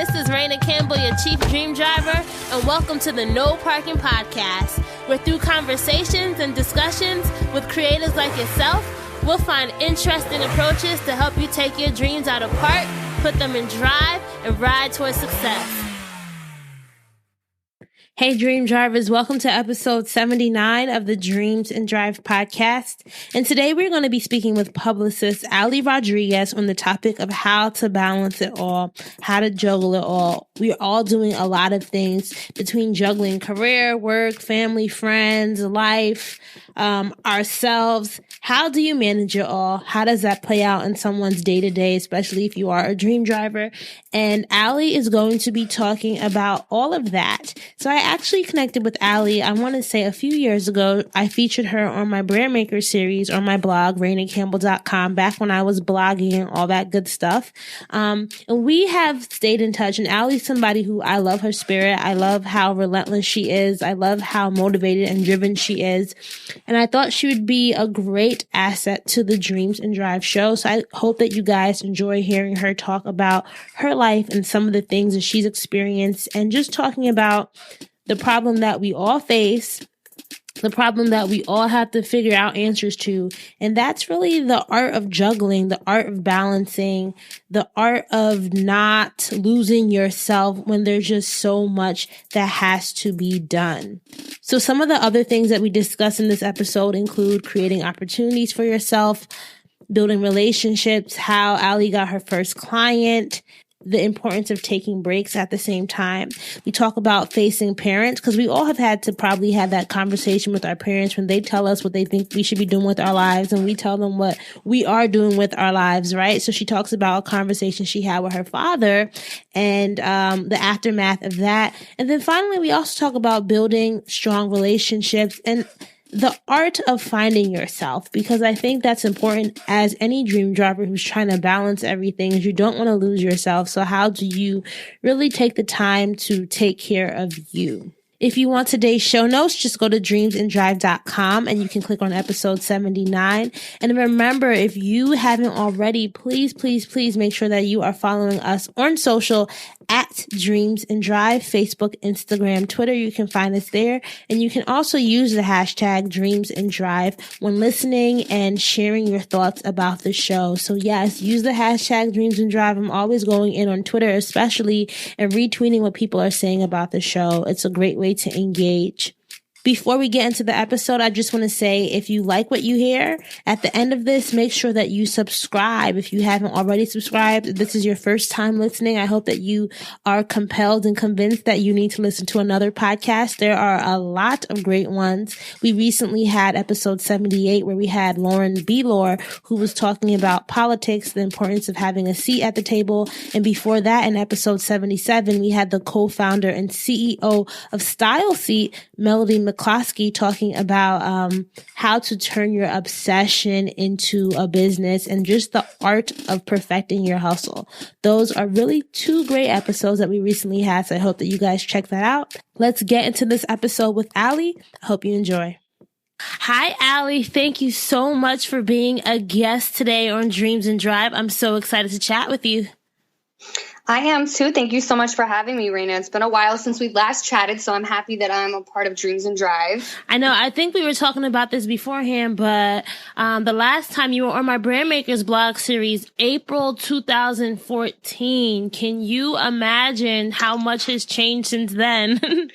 This is Raina Campbell, your Chief Dream Driver, and welcome to the No Parking Podcast, where through conversations and discussions with creators like yourself, we'll find interesting approaches to help you take your dreams out of park, put them in drive, and ride towards success. Hey, Dream Drivers, welcome to episode 79 of the Dreams and Drive podcast. And today we're going to be speaking with publicist Alli Rodriguez on the topic of how to balance it all, how to juggle it all. We're all doing a lot of things between juggling career, work, family, friends, life, ourselves. How do you manage it all? How does that play out in someone's day-to-day, especially if you are a dream driver? And Alli is going to be talking about all of that. So I actually connected with Alli, I want to say a few years ago. I featured her on my Brand Maker series on my blog, rainacampbell.com, back when I was blogging and all that good stuff. And we have stayed in touch, and Alli's somebody who I love her spirit. I love how relentless she is. I love how motivated and driven she is. And I thought she would be a great asset to the Dreams and Drive show. So I hope that you guys enjoy hearing her talk about her life and some of the things that she's experienced, and just talking about the problem that we all face, the problem that we all have to figure out answers to. And that's really the art of juggling, the art of balancing, the art of not losing yourself when there's just so much that has to be done. So some of the other things that we discuss in this episode include creating opportunities for yourself, building relationships, how Alli got her first client, the importance of taking breaks at the same time. We talk about facing parents, because we all have had to probably have that conversation with our parents when they tell us what they think we should be doing with our lives, and we tell them what we are doing with our lives, right? So she talks about a conversation she had with her father and the aftermath of that. And then finally, we also talk about building strong relationships and the art of finding yourself, because I think that's important as any dream driver who's trying to balance everything. You don't want to lose yourself. So how do you really take the time to take care of you? If you want today's show notes, just go to dreamsanddrive.com and you can click on episode 79. And remember, if you haven't already, please make sure that you are following us on social at Dreams and Drive, Facebook, Instagram, Twitter. You can find us there. And you can also use the hashtag Dreams and Drive when listening and sharing your thoughts about the show. So yes, use the hashtag Dreams and Drive. I'm always going in on Twitter, especially, and retweeting what people are saying about the show. It's a great way to engage. Before we get into the episode, I just want to say, if you like what you hear, at the end of this, make sure that you subscribe. If you haven't already subscribed, this is your first time listening, I hope that you are compelled and convinced that you need to listen to another podcast. There are a lot of great ones. We recently had episode 78 where we had Lauren Belor, who was talking about politics, the importance of having a seat at the table. And before that, in episode 77, we had the co-founder and CEO of Style Seat, Melody McCloskey, talking about how to turn your obsession into a business and just the art of perfecting your hustle. Those are really two great episodes that we recently had, so I hope that you guys check that out. Let's get into this episode with Alli. I hope you enjoy. Hi, Alli. Thank you so much for being a guest today on Dreams and Drive. I'm so excited to chat with you. I am too. Thank you so much for having me, Raina. It's been a while since we last chatted, so I'm happy that I'm a part of Dreams and Drive. I know. I think we were talking about this beforehand, but the last time you were on my Brand Makers blog series, April 2014, can you imagine how much has changed since then?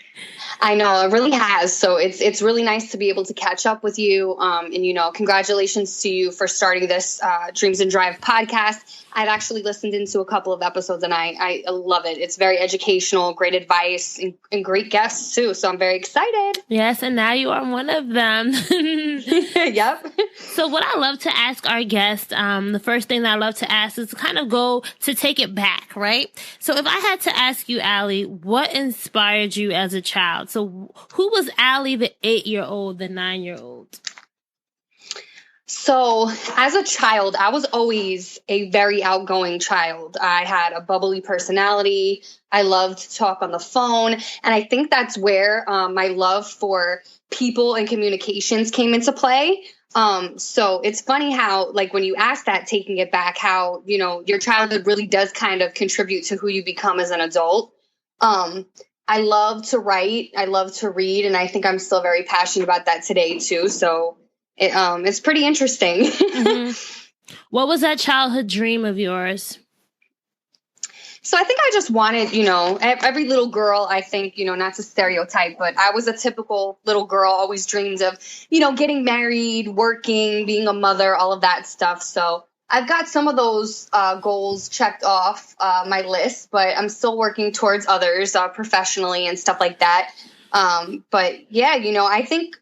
I know, it really has. So it's really nice to be able to catch up with you. And, congratulations to you for starting this Dreams and Drive podcast. I've actually listened into a couple of episodes and I love it. It's very educational, great advice, and great guests too. So I'm very excited. Yes, and now you are one of them. Yep. So what I love to ask our guests, the first thing that I love to ask is to kind of go to take it back, right? So if I had to ask you, Alli, what inspired you as a child? So who was Alli, the 8-year-old, the 9-year-old? So as a child, I was always a very outgoing child. I had a bubbly personality. I loved to talk on the phone. And I think that's where my love for people and communications came into play. So it's funny how, like, when you ask that, taking it back, how, your childhood really does kind of contribute to who you become as an adult. I love to write. I love to read. And I think I'm still very passionate about that today too. So it's pretty interesting. Mm-hmm. What was that childhood dream of yours? So I think I just wanted, every little girl, I think, not to stereotype, but I was a typical little girl, always dreamed of, getting married, working, being a mother, all of that stuff. So I've got some of those goals checked off my list, but I'm still working towards others professionally and stuff like that. But yeah, I think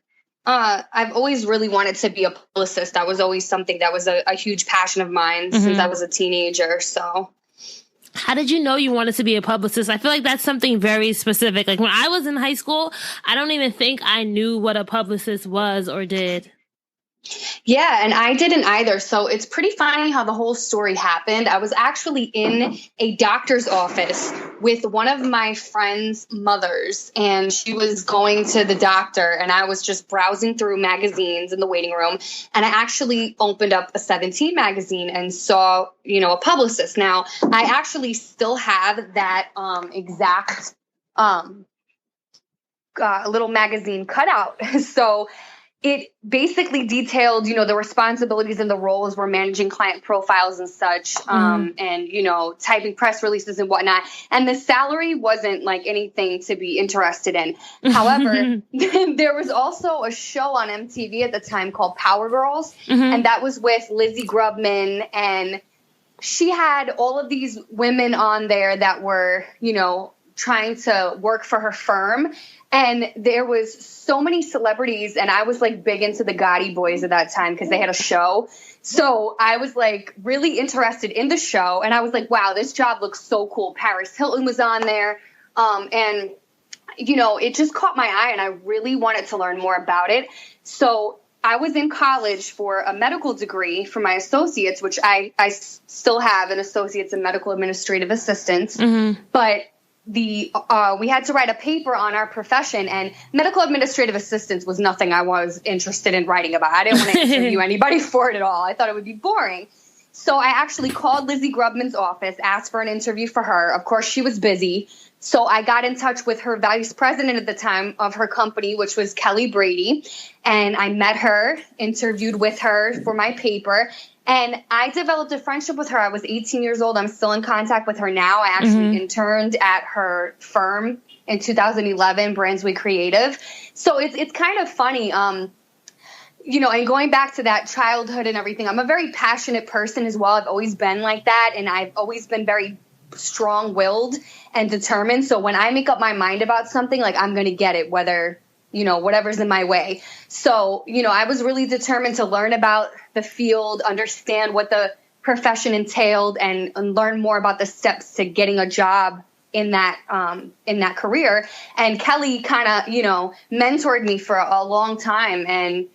I've always really wanted to be a publicist. That was always something that was a huge passion of mine since I was a teenager. So. How did you know you wanted to be a publicist? I feel like that's something very specific. Like when I was in high school, I don't even think I knew what a publicist was or did. Yeah, and I didn't either. So it's pretty funny how the whole story happened. I was actually in a doctor's office with one of my friend's mothers, and she was going to the doctor, and I was just browsing through magazines in the waiting room, and I actually opened up a 17 magazine and saw, a publicist. Now, I actually still have that exact little magazine cutout. So it basically detailed, the responsibilities and the roles were managing client profiles and such, and, typing press releases and whatnot. And the salary wasn't like anything to be interested in. However, there was also a show on MTV at the time called Power Girls, and that was with Lizzie Grubman, and she had all of these women on there that were, trying to work for her firm. And there was so many celebrities, and I was like big into the Gotti Boys at that time because they had a show. So I was like really interested in the show, and I was like, wow, this job looks so cool. Paris Hilton was on there. And, it just caught my eye, and I really wanted to learn more about it. So I was in college for a medical degree for my associates, which I still have an associate's in medical administrative assistance. But we had to write a paper on our profession, and medical administrative assistance was nothing I was interested in writing about. I didn't want to interview anybody for it at all. I thought it would be boring. So I actually called Lizzie Grubman's office, asked for an interview for her. Of course, she was busy. So I got in touch with her vice president at the time of her company, which was Kelly Brady. And I met her, interviewed with her for my paper. And I developed a friendship with her. I was 18 years old. I'm still in contact with her now. I actually interned at her firm in 2011, Brandsway Creative. So it's kind of funny, and going back to that childhood and everything, I'm a very passionate person as well. I've always been like that, and I've always been very strong-willed and determined. So when I make up my mind about something, like I'm going to get it, whether whatever's in my way. So, I was really determined to learn about the field, understand what the profession entailed, and learn more about the steps to getting a job in that career. And Kelly kind of, mentored me for a long time and,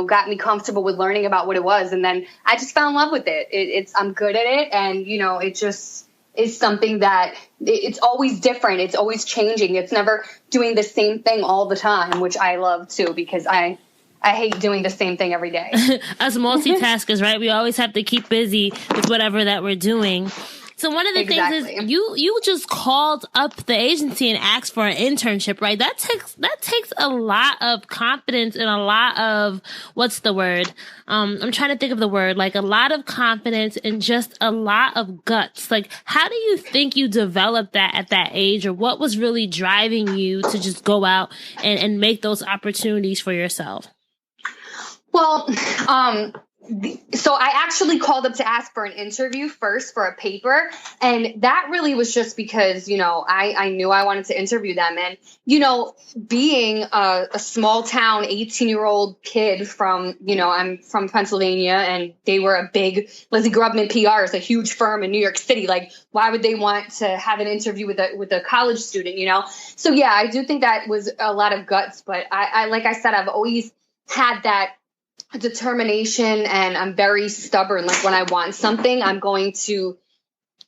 got me comfortable with learning about what it was. And then I just fell in love with it. I'm good at it. And, it just is something that it's always different. It's always changing. It's never doing the same thing all the time, which I love too, because I hate doing the same thing every day. Us multitaskers, right? We always have to keep busy with whatever that we're doing. So one of the things is you just called up the agency and asked for an internship, right? That takes a lot of confidence and a lot of, what's the word? I'm trying to think of the word, like a lot of confidence and just a lot of guts. Like, how do you think you developed that at that age, or what was really driving you to just go out and make those opportunities for yourself? Well, so I actually called up to ask for an interview first for a paper. And that really was just because, I knew I wanted to interview them. And, being a small town 18-year-old kid from, I'm from Pennsylvania, and they were a big, Lizzie Grubman PR is a huge firm in New York City. Like, why would they want to have an interview with a college student, So, yeah, I do think that was a lot of guts. But I like I said, I've always had that determination, and I'm very stubborn. Like, when I want something, I'm going to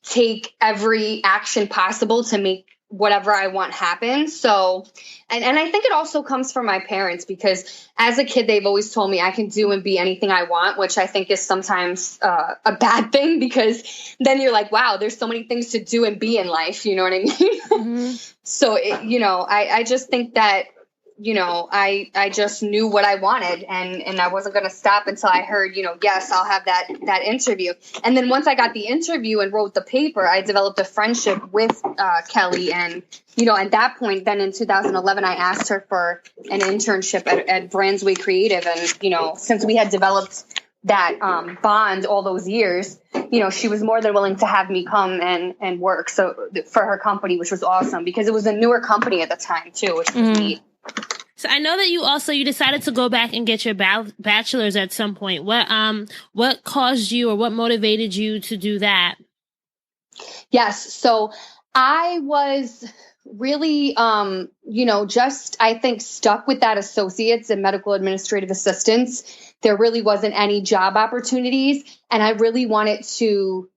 take every action possible to make whatever I want happens. So, and I think it also comes from my parents, because as a kid, they've always told me I can do and be anything I want, which I think is sometimes a bad thing, because then you're like, wow, there's so many things to do and be in life. You know what I mean? Mm-hmm. So, I just think that, I just knew what I wanted, and I wasn't going to stop until I heard, yes, I'll have that interview. And then once I got the interview and wrote the paper, I developed a friendship with Kelly. And, at that point, then in 2011, I asked her for an internship at Brandsway Creative. And, since we had developed that bond all those years, she was more than willing to have me come and work for her company, which was awesome, because it was a newer company at the time too, which was neat. So I know that you decided to go back and get your bachelor's at some point. What caused you, or what motivated you to do that? Yes. So I was really, just, I think, stuck with that associates and medical administrative assistants. There really wasn't any job opportunities, and I really wanted to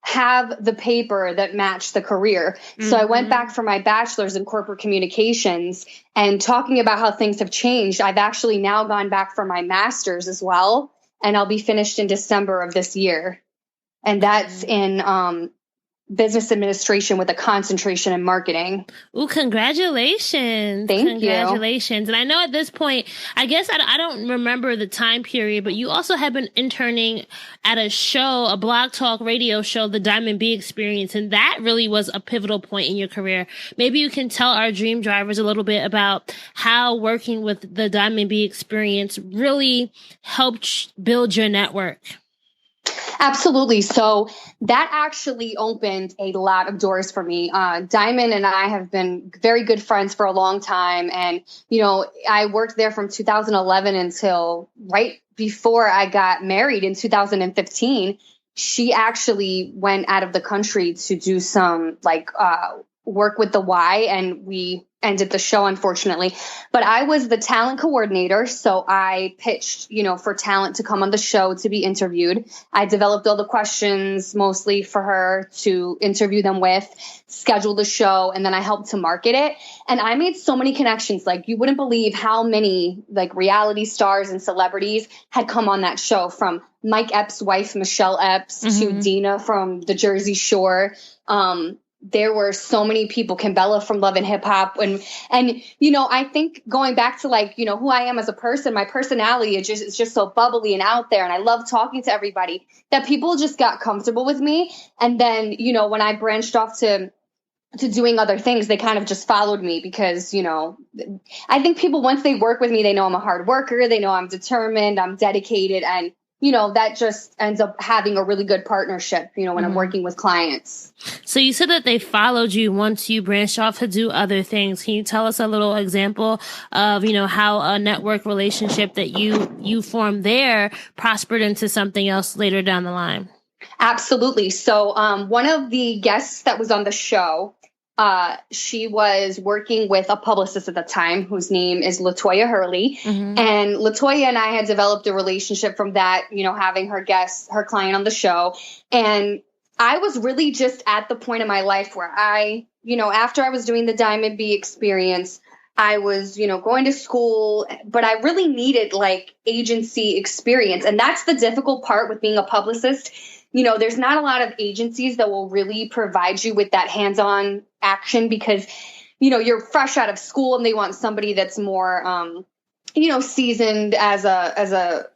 have the paper that matched the career. Mm-hmm. So I went back for my bachelor's in corporate communications, and talking about how things have changed, I've actually now gone back for my master's as well, and I'll be finished in December of this year. And that's in business administration with a concentration in marketing. Ooh, congratulations. Thank you. And I know at this point, I guess I don't remember the time period, but you also have been interning at a Blog Talk radio show, the Diamond B Experience. And that really was a pivotal point in your career. Maybe you can tell our dream drivers a little bit about how working with the Diamond B Experience really helped build your network. Absolutely. So that actually opened a lot of doors for me. Diamond and I have been very good friends for a long time. And, I worked there from 2011 until right before I got married in 2015. She actually went out of the country to do some work with the Y, and we ended the show, unfortunately. But I was the talent coordinator, so I pitched, for talent to come on the show to be interviewed. I developed all the questions mostly for her to interview them with, schedule the show, and then I helped to market it. And I made so many connections. Like, you wouldn't believe how many reality stars and celebrities had come on that show, from Mike Epps' wife, Michelle Epps, to Dina from the Jersey Shore. There were so many people, Kimbella from Love and Hip Hop. And I think going back to who I am as a person, my personality is just so bubbly and out there. And I love talking to everybody, that people just got comfortable with me. And then, when I branched off to doing other things, they kind of just followed me, because, I think people, once they work with me, they know I'm a hard worker. They know I'm determined, I'm dedicated. And that just ends up having a really good partnership, when I'm working with clients. So you said that they followed you once you branched off to do other things. Can you tell us a little example of, how a network relationship that you formed there prospered into something else later down the line? Absolutely. So one of the guests that was on the show, she was working with a publicist at the time, whose name is LaToya Hurley. Mm-hmm. And LaToya and I had developed a relationship from that, having her client on the show. And I was really just at the point in my life where after I was doing the Diamond B Experience, I was, going to school, but I really needed agency experience. And that's the difficult part with being a publicist. There's not a lot of agencies that will really provide you with that hands-on action, because, you're fresh out of school and they want somebody that's more, seasoned as a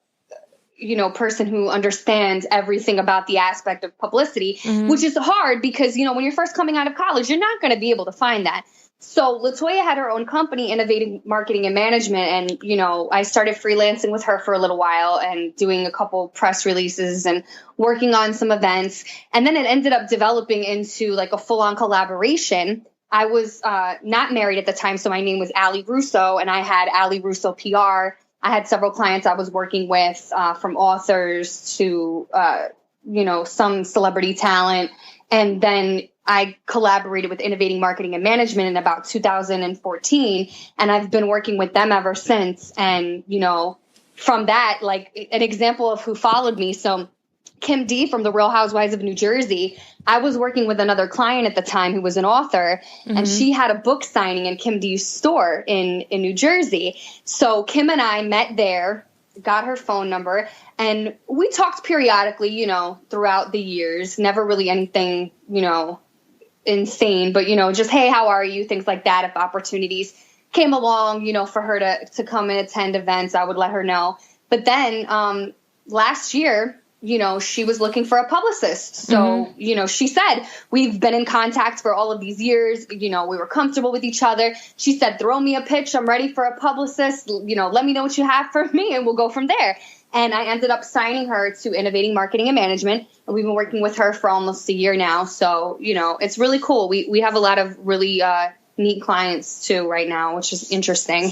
person who understands everything about the aspect of publicity, which is hard because, when you're first coming out of college, you're not going to be able to find that. So LaToya had her own company, Innovating Marketing and Management. And, I started freelancing with her for a little while and doing a couple press releases and working on some events. And then it ended up developing into a full-on collaboration. I was not married at the time, so my name was Alli Russo, and I had Alli Russo PR. I had several clients I was working with, from authors to, some celebrity talent. And then I collaborated with Innovating Marketing and Management in about 2014, and I've been working with them ever since. And, from that, an example of who followed me. So Kim D from the Real Housewives of New Jersey, I was working with another client at the time who was an author, and she had a book signing in Kim D's store in New Jersey. So Kim and I met there, got her phone number, and we talked periodically, you know, throughout the years. Never really anything, you know, insane, but, you know, just, hey, how are you? Things like that. If opportunities came along, you know, for her to come and attend events, I would let her know. But then last year, you know, she was looking for a publicist. So, you know, she said, we've been in contact for all of these years. You know, we were comfortable with each other. She said, throw me a pitch. I'm ready for a publicist. You know, let me know what you have for me and we'll go from there. And I ended up signing her to Innovating Marketing and Management. And we've been working with her for almost a year now. So, you know, it's really cool. We have a lot of really neat clients too right now, which is interesting.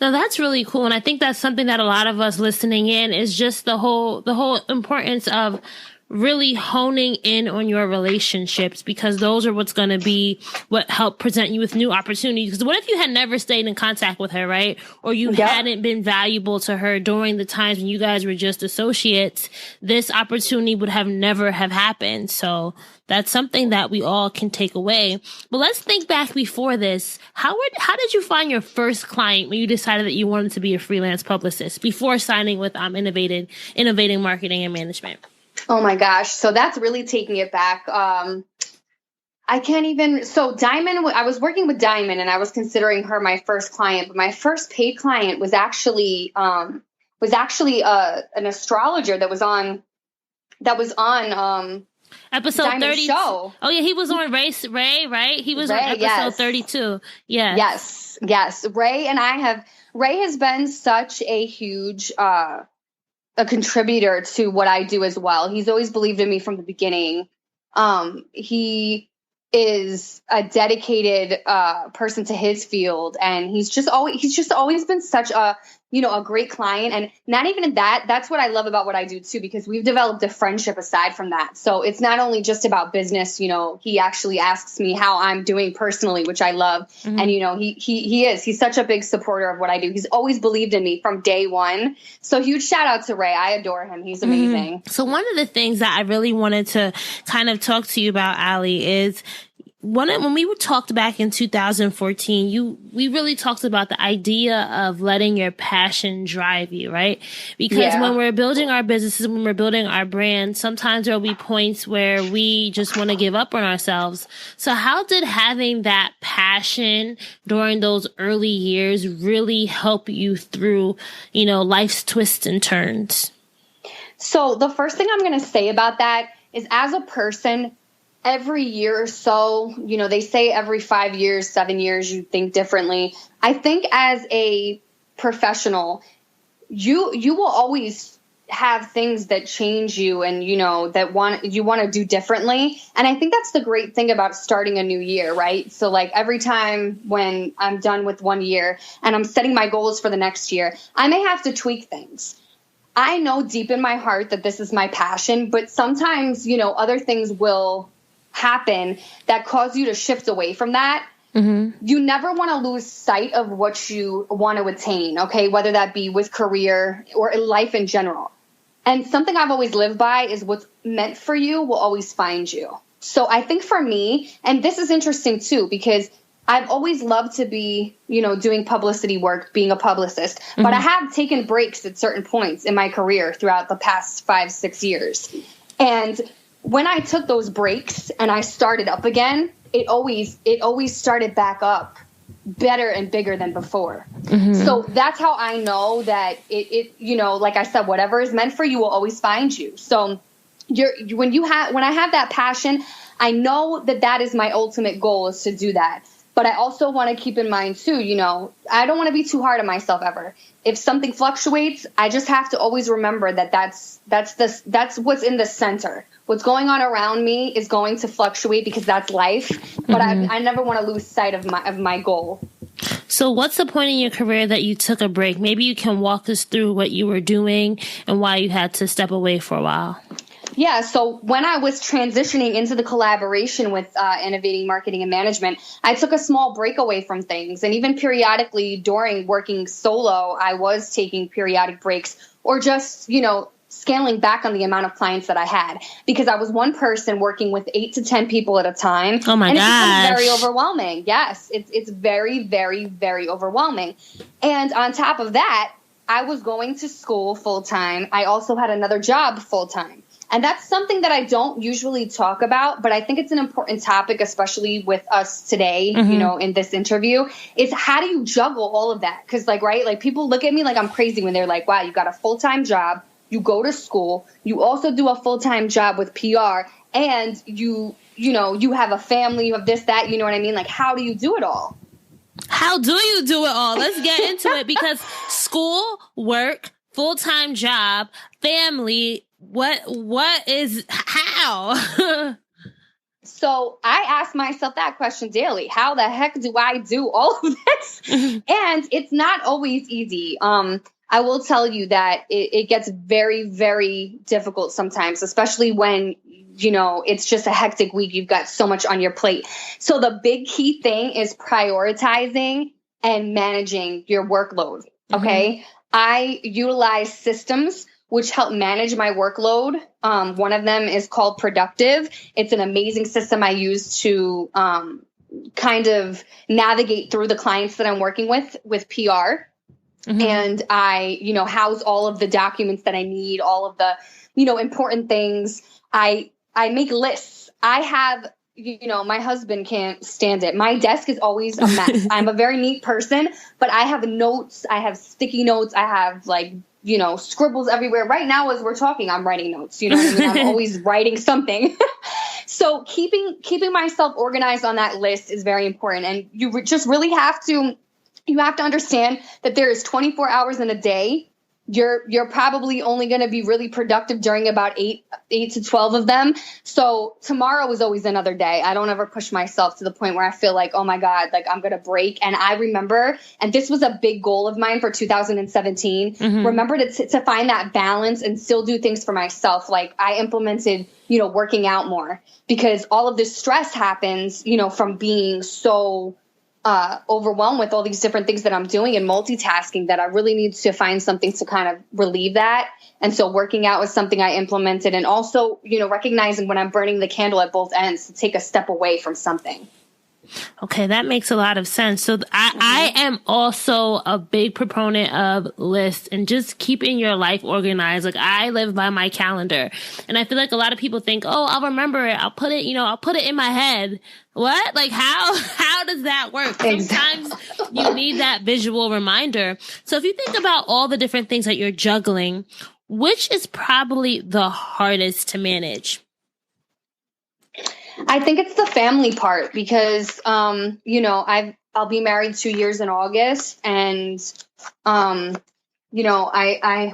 Now that's really cool. And I think that's something that a lot of us listening in is just the whole importance of really honing in on your relationships, because those are what's going to be what help present you with new opportunities. Because what if you had never stayed in contact with her, right? Or you hadn't been valuable to her during the times when you guys were just associates, this opportunity would have never have happened. So that's something that we all can take away. But let's think back before this. How did you find your first client when you decided that you wanted to be a freelance publicist before signing with Innovating Marketing and Management? Oh my gosh. So that's really taking it back. I was working with Diamond and I was considering her my first client, but my first paid client was actually an astrologer that was on episode Diamond 30 show. Oh yeah. He was on Ray, right? He was on episode 32. Yeah. Yes. Ray has been such a huge, a contributor to what I do as well. He's always believed in me from the beginning. He is a dedicated person to his field, and he's just always been such a great client. And not even in that, that's what I love about what I do too, because we've developed a friendship aside from that. So it's not only just about business, you know, he actually asks me how I'm doing personally, which I love. And, you know, he's such a big supporter of what I do. He's always believed in me from day one. So huge shout out to Ray. I adore him. He's amazing. So one of the things that I really wanted to kind of talk to you about, Alli, is when we talked back in 2014, we really talked about the idea of letting your passion drive you, right? Because when we're building our businesses, when we're building our brand, sometimes there'll be points where we just want to give up on ourselves. So how did having that passion during those early years really help you through, you know, life's twists and turns? So the first thing I'm going to say about that is, as a person, every year or so, you know, they say every 5 years, 7 years, you think differently. I think as a professional, you will always have things that change you and, you know, you want to do differently. And I think that's the great thing about starting a new year, right? So like every time when I'm done with 1 year and I'm setting my goals for the next year, I may have to tweak things. I know deep in my heart that this is my passion, but sometimes, you know, other things will happen that cause you to shift away from that. You never want to lose sight of what you want to attain, okay? Whether that be with career or in life in general. And something I've always lived by is what's meant for you will always find you. So I think for me, and this is interesting too, because I've always loved to be, you know, doing publicity work, being a publicist, but I have taken breaks at certain points in my career throughout the past 5-6 years. And when I took those breaks and I started up again, it always started back up better and bigger than before. So that's how I know that it you know, like I said, whatever is meant for you will always find you. So when I have that passion, I know that is my ultimate goal, is to do that. But I also want to keep in mind too, you know, I don't want to be too hard on myself ever. If something fluctuates, I just have to always remember that that's what's in the center. What's going on around me is going to fluctuate because that's life. But I never want to lose sight of my goal. So what's the point in your career that you took a break? Maybe you can walk us through what you were doing and why you had to step away for a while. Yeah, so when I was transitioning into the collaboration with Innovating Marketing and Management, I took a small break away from things. And even periodically during working solo, I was taking periodic breaks or just, you know, scaling back on the amount of clients that I had, because I was one person working with 8 to 10 people at a time. Oh my gosh. And it's very overwhelming. Yes. It's very, very, very overwhelming. And on top of that, I was going to school full time. I also had another job full time. And that's something that I don't usually talk about, but I think it's an important topic, especially with us today, in this interview, is how do you juggle all of that? Because right, people look at me like I'm crazy when they're like, wow, you got a full-time job, you go to school, you also do a full-time job with PR, and you have a family, you have this, that, you know what I mean? Like, how do you do it all? How do you do it all? Let's get into it, because school, work, full-time job, family, what is how? So I ask myself that question daily. How the heck do I do all of this? And it's not always easy. I will tell you that it gets very, very difficult sometimes, especially when, it's just a hectic week. You've got so much on your plate. So the big key thing is prioritizing and managing your workload. Okay. I utilize systems which help manage my workload. One of them is called Productive. It's an amazing system I use to kind of navigate through the clients that I'm working with PR. And I, house all of the documents that I need, all of the, important things. I make lists. I have, my husband can't stand it. My desk is always a mess. I'm a very neat person, but I have notes. I have sticky notes. I have scribbles everywhere. Right now, as we're talking, I'm writing notes. You know what I mean? I'm always writing something. So keeping myself organized on that list is very important. And you just really have to understand that there is 24 hours in a day. You're probably only going to be really productive during about 8 to 12 of them. So tomorrow is always another day. I don't ever push myself to the point where I feel like, oh my God, like I'm going to break. And I remember, and this was a big goal of mine for 2017, remember to find that balance and still do things for myself. Like I implemented, working out more, because all of this stress happens, from being so overwhelmed with all these different things that I'm doing and multitasking, that I really need to find something to kind of relieve that. And so working out was something I implemented, and also, recognizing when I'm burning the candle at both ends to take a step away from something. Okay, that makes a lot of sense. So I am also a big proponent of lists and just keeping your life organized. Like I live by my calendar, and I feel like a lot of people think, oh, I'll remember it. I'll put it in my head. What? Like how does that work? Sometimes you need that visual reminder. So if you think about all the different things that you're juggling, which is probably the hardest to manage? I think it's the family part, because, I'll be married 2 years in August, and, I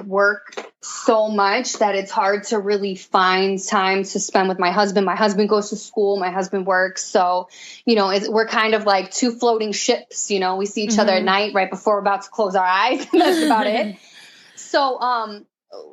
work so much that it's hard to really find time to spend with my husband. My husband goes to school, my husband works. So, we're kind of like two floating ships, we see each other at night right before we're about to close our eyes. That's about it. So,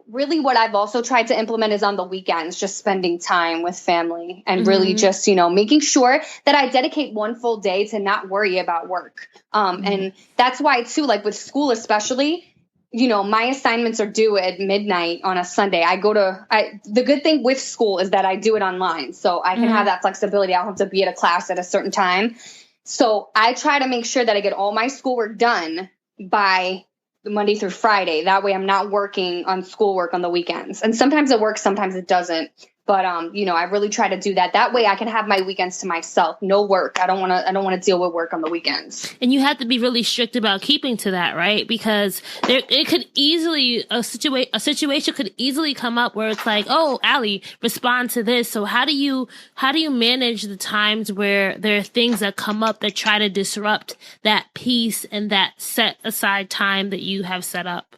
really what I've also tried to implement is on the weekends, just spending time with family, and really just, making sure that I dedicate one full day to not worry about work. And that's why too, like with school, especially, my assignments are due at midnight on a Sunday. The good thing with school is that I do it online, so I can have that flexibility. I don't have to be at a class at a certain time. So I try to make sure that I get all my schoolwork done by Monday through Friday. That way I'm not working on schoolwork on the weekends. And sometimes it works, sometimes it doesn't. But, I really try to do that. That way I can have my weekends to myself. No work. I don't want to deal with work on the weekends. And you have to be really strict about keeping to that, right? Because a situation could easily come up where it's like, oh, Alli, respond to this. So how do you manage the times where there are things that come up that try to disrupt that peace and that set aside time that you have set up?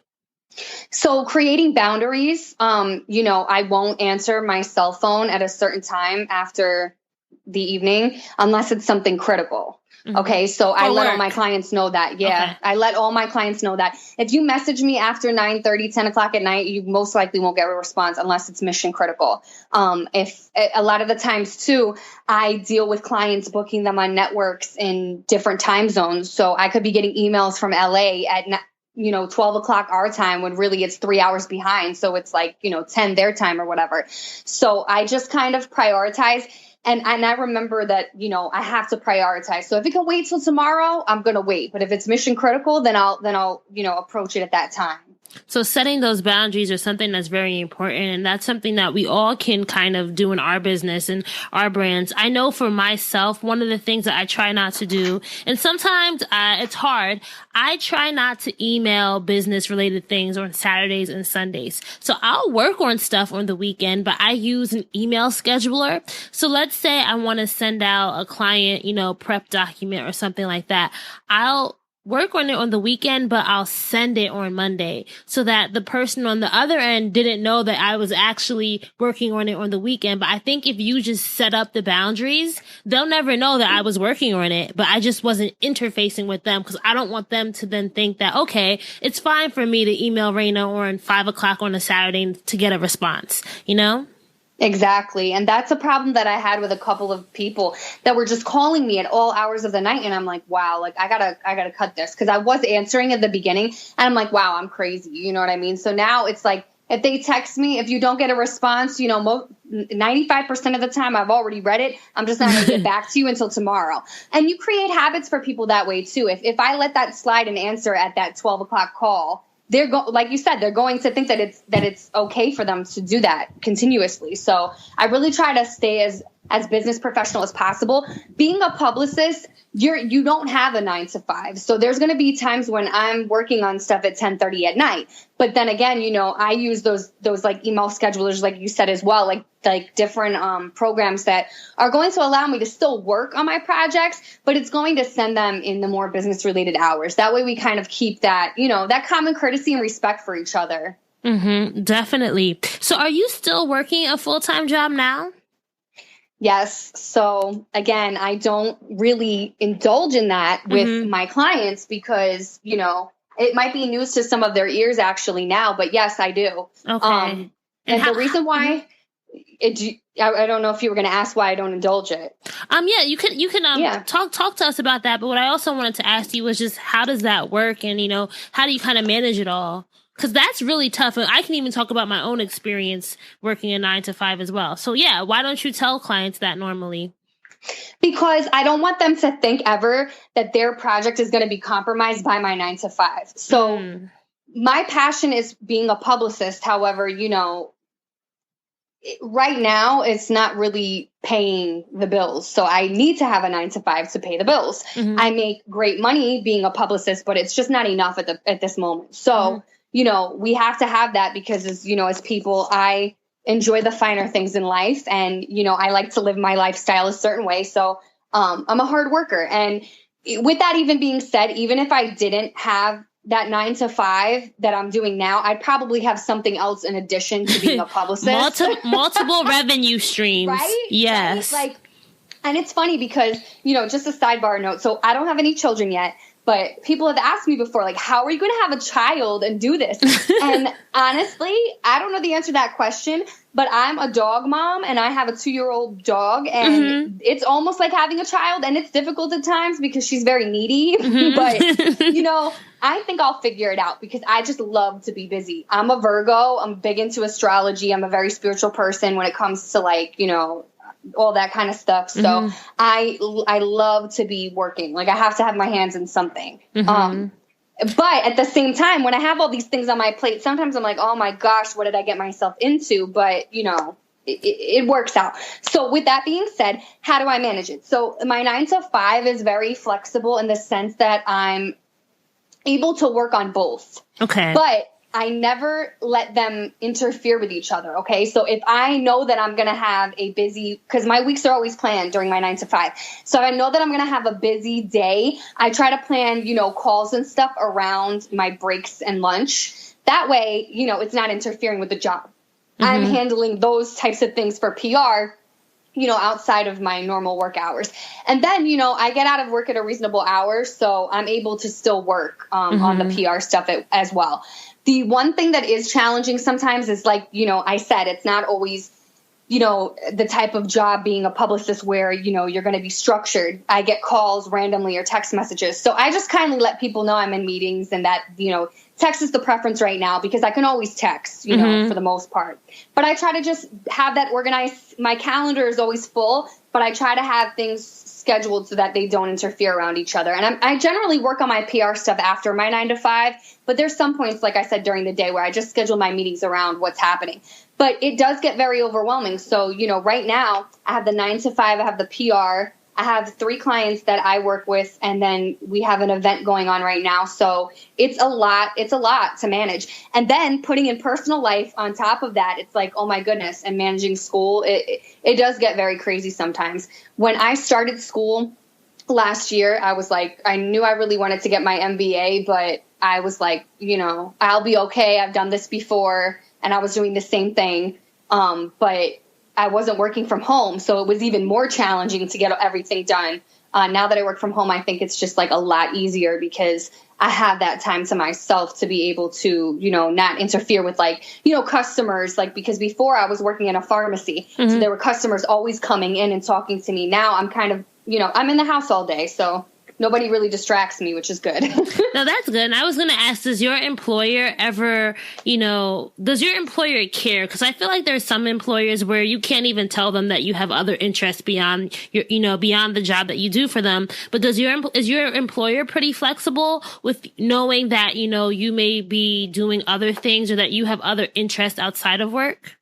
So creating boundaries, I won't answer my cell phone at a certain time after the evening unless it's something critical. Okay. So I let all my clients know that. Yeah. Okay. I let all my clients know that if you message me after 9:30, 10 o'clock at night, you most likely won't get a response unless it's mission critical. If a lot of the times too, I deal with clients booking them on networks in different time zones. So I could be getting emails from LA at 12 o'clock our time when really it's 3 hours behind. So it's like, 10 their time or whatever. So I just kind of prioritize. And I remember that, I have to prioritize. So if it can wait till tomorrow, I'm going to wait. But if it's mission critical, then I'll approach it at that time. So setting those boundaries are something that's very important. And that's something that we all can kind of do in our business and our brands. I know for myself, one of the things that I try not to do, and sometimes it's hard, I try not to email business related things on Saturdays and Sundays. So I'll work on stuff on the weekend, but I use an email scheduler. So let's say I want to send out a client, prep document or something like that. I'll work on it on the weekend, but I'll send it on Monday so that the person on the other end didn't know that I was actually working on it on the weekend. But I think if you just set up the boundaries, they'll never know that I was working on it, but I just wasn't interfacing with them because I don't want them to then think that, okay, it's fine for me to email Raina on 5 o'clock on a Saturday to get a response, Exactly. And that's a problem that I had with a couple of people that were just calling me at all hours of the night. And I'm like, wow, like I gotta cut this. Cause I was answering at the beginning and I'm like, wow, I'm crazy. You know what I mean? So now it's like, if they text me, if you don't get a response, 95% of the time I've already read it. I'm just not going to get back to you until tomorrow. And you create habits for people that way too. If I let that slide and answer at that 12 o'clock call, like you said, they're going to think that it's okay for them to do that continuously. So I really try to stay as business professional as possible. Being a publicist, you don't have a 9 to 5. So there's going to be times when I'm working on stuff at 10:30 at night. But then again, I use those like email schedulers, like you said as well, like different programs that are going to allow me to still work on my projects, but it's going to send them in the more business related hours. That way we kind of keep that, that common courtesy and respect for each other. Mm-hmm, definitely. So are you still working a full-time job now? Yes. So again, I don't really indulge in that with my clients because, it might be news to some of their ears actually now, but yes, I do. Okay. And the reason why I don't know if you were going to ask why I don't indulge it. Yeah, you can talk to us about that. But what I also wanted to ask you was just how does that work? And, how do you kind of manage it all? Because that's really tough. And I can even talk about my own experience working a 9 to 5 as well. So yeah, why don't you tell clients that normally? Because I don't want them to think ever that their project is going to be compromised by my 9 to 5. So my passion is being a publicist. However, right now it's not really paying the bills. So I need to have a 9 to 5 to pay the bills. Mm-hmm. I make great money being a publicist, but it's just not enough at this moment. So, we have to have that because as people, I enjoy the finer things in life. And, I like to live my lifestyle a certain way. So I'm a hard worker. And with that even being said, even if I didn't have that 9 to 5 that I'm doing now, I'd probably have something else in addition to being a publicist. multiple revenue streams. Right? Yes. Right? And it's funny because, just a sidebar note. So I don't have any children yet. But people have asked me before, like, how are you going to have a child and do this? And honestly, I don't know the answer to that question, but I'm a dog mom and I have a 2-year-old dog and it's almost like having a child and it's difficult at times because she's very needy. But, I think I'll figure it out because I just love to be busy. I'm a Virgo. I'm big into astrology. I'm a very spiritual person when it comes to all that kind of stuff. So I love to be working. Like I have to have my hands in something. But at the same time, when I have all these things on my plate, sometimes I'm like, oh my gosh, what did I get myself into? But it works out. So with that being said, how do I manage it? So my 9 to 5 is very flexible in the sense that I'm able to work on both. Okay. But I never let them interfere with each other. Okay. So if I know that I'm going to have a busy, because my weeks are always planned during my 9 to 5. So if I know that I'm going to have a busy day, I try to plan, calls and stuff around my breaks and lunch. That way, it's not interfering with the job. I'm handling those types of things for PR, outside of my normal work hours. And then, I get out of work at a reasonable hour. So I'm able to still work on the PR stuff as well. The one thing that is challenging sometimes is like, I said, it's not always, the type of job being a publicist where, you're going to be structured. I get calls randomly or text messages. So I just kindly let people know I'm in meetings and that, text is the preference right now because I can always text, you know, for the most part. But I try to just have that organized. My calendar is always full, but I try to have things scheduled so that they don't interfere around each other. And I generally work on my PR stuff after my 9 to 5, but there's some points, like I said, during the day where I just schedule my meetings around what's happening. But it does get very overwhelming. So, you know, right now I have the 9 to 5, I have the PR, I have 3 clients that I work with, and then we have an event going on right now. So it's a lot to manage. And then putting in personal life on top of that, it's like, oh my goodness, and managing school, it does get very crazy sometimes. When I started school last year, I was like, I knew I really wanted to get my MBA, but I was like, you know, I'll be okay. I've done this before, and I was doing the same thing. But I wasn't working from home, so it was even more challenging to get everything done. Now that I work from home, I think it's just like a lot easier because I have that time to myself to be able to, you know, not interfere with like, you know, customers, like, because before I was working in a pharmacy, so there were customers always coming in and talking to me. Now I'm kind of, you know, I'm in the house all day, so nobody really distracts me, which is good. No, that's good. And I was going to ask, does your employer ever, you know, does your employer care? Because I feel like there's some employers where you can't even tell them that you have other interests beyond your, you know, beyond the job that you do for them. But is your employer pretty flexible with knowing that, you know, you may be doing other things or that you have other interests outside of work?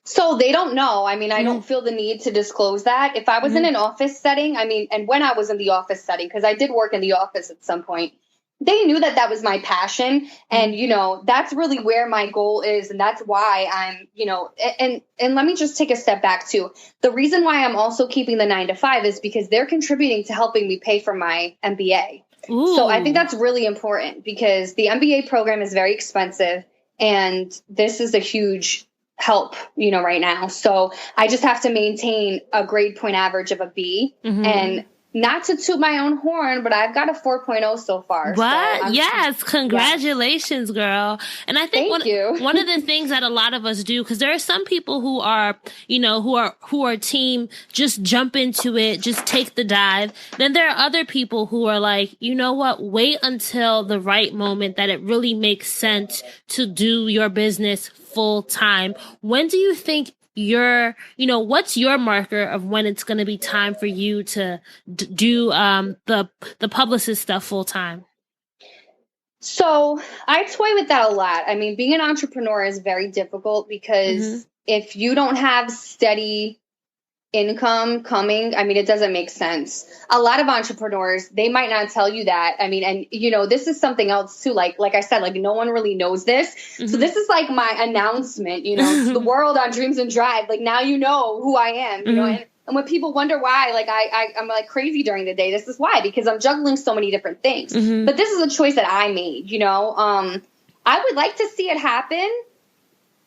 So they don't know. I mean, I don't feel the need to disclose that. If I was in an office setting, I mean, and when I was in the office setting, because I did work in the office at some point, they knew that that was my passion. And, you know, that's really where my goal is. And that's why I'm, you know, and let me just take a step back too. The reason why I'm also keeping the 9 to 5 is because they're contributing to helping me pay for my MBA. Ooh. So I think that's really important because the MBA program is very expensive. And this is a huge help, you know, right now. So I just have to maintain a grade point average of a B and not to toot my own horn, but I've got a 4.0 so far. What? So yes. Congratulations, girl. And I think one of the things that a lot of us do, because there are some people who are, you know, who are team, just jump into it, just take the dive. Then there are other people who are like, you know what, wait until the right moment that it really makes sense to do your business full time. When do you think what's your marker of when it's going to be time for you to do the publicist stuff full time? So I toy with that a lot. I mean, being an entrepreneur is very difficult because if you don't have steady income coming, I mean, it doesn't make sense. A lot of entrepreneurs, they might not tell you that. I mean, and you know, this is something else too. Like I said, like no one really knows this. So this is like my announcement, you know, to the world on Dreams and Drive. Like now you know who I am, you know, and when people wonder why, like I'm like crazy during the day, this is why, because I'm juggling so many different things. But this is a choice that I made, you know. I would like to see it happen,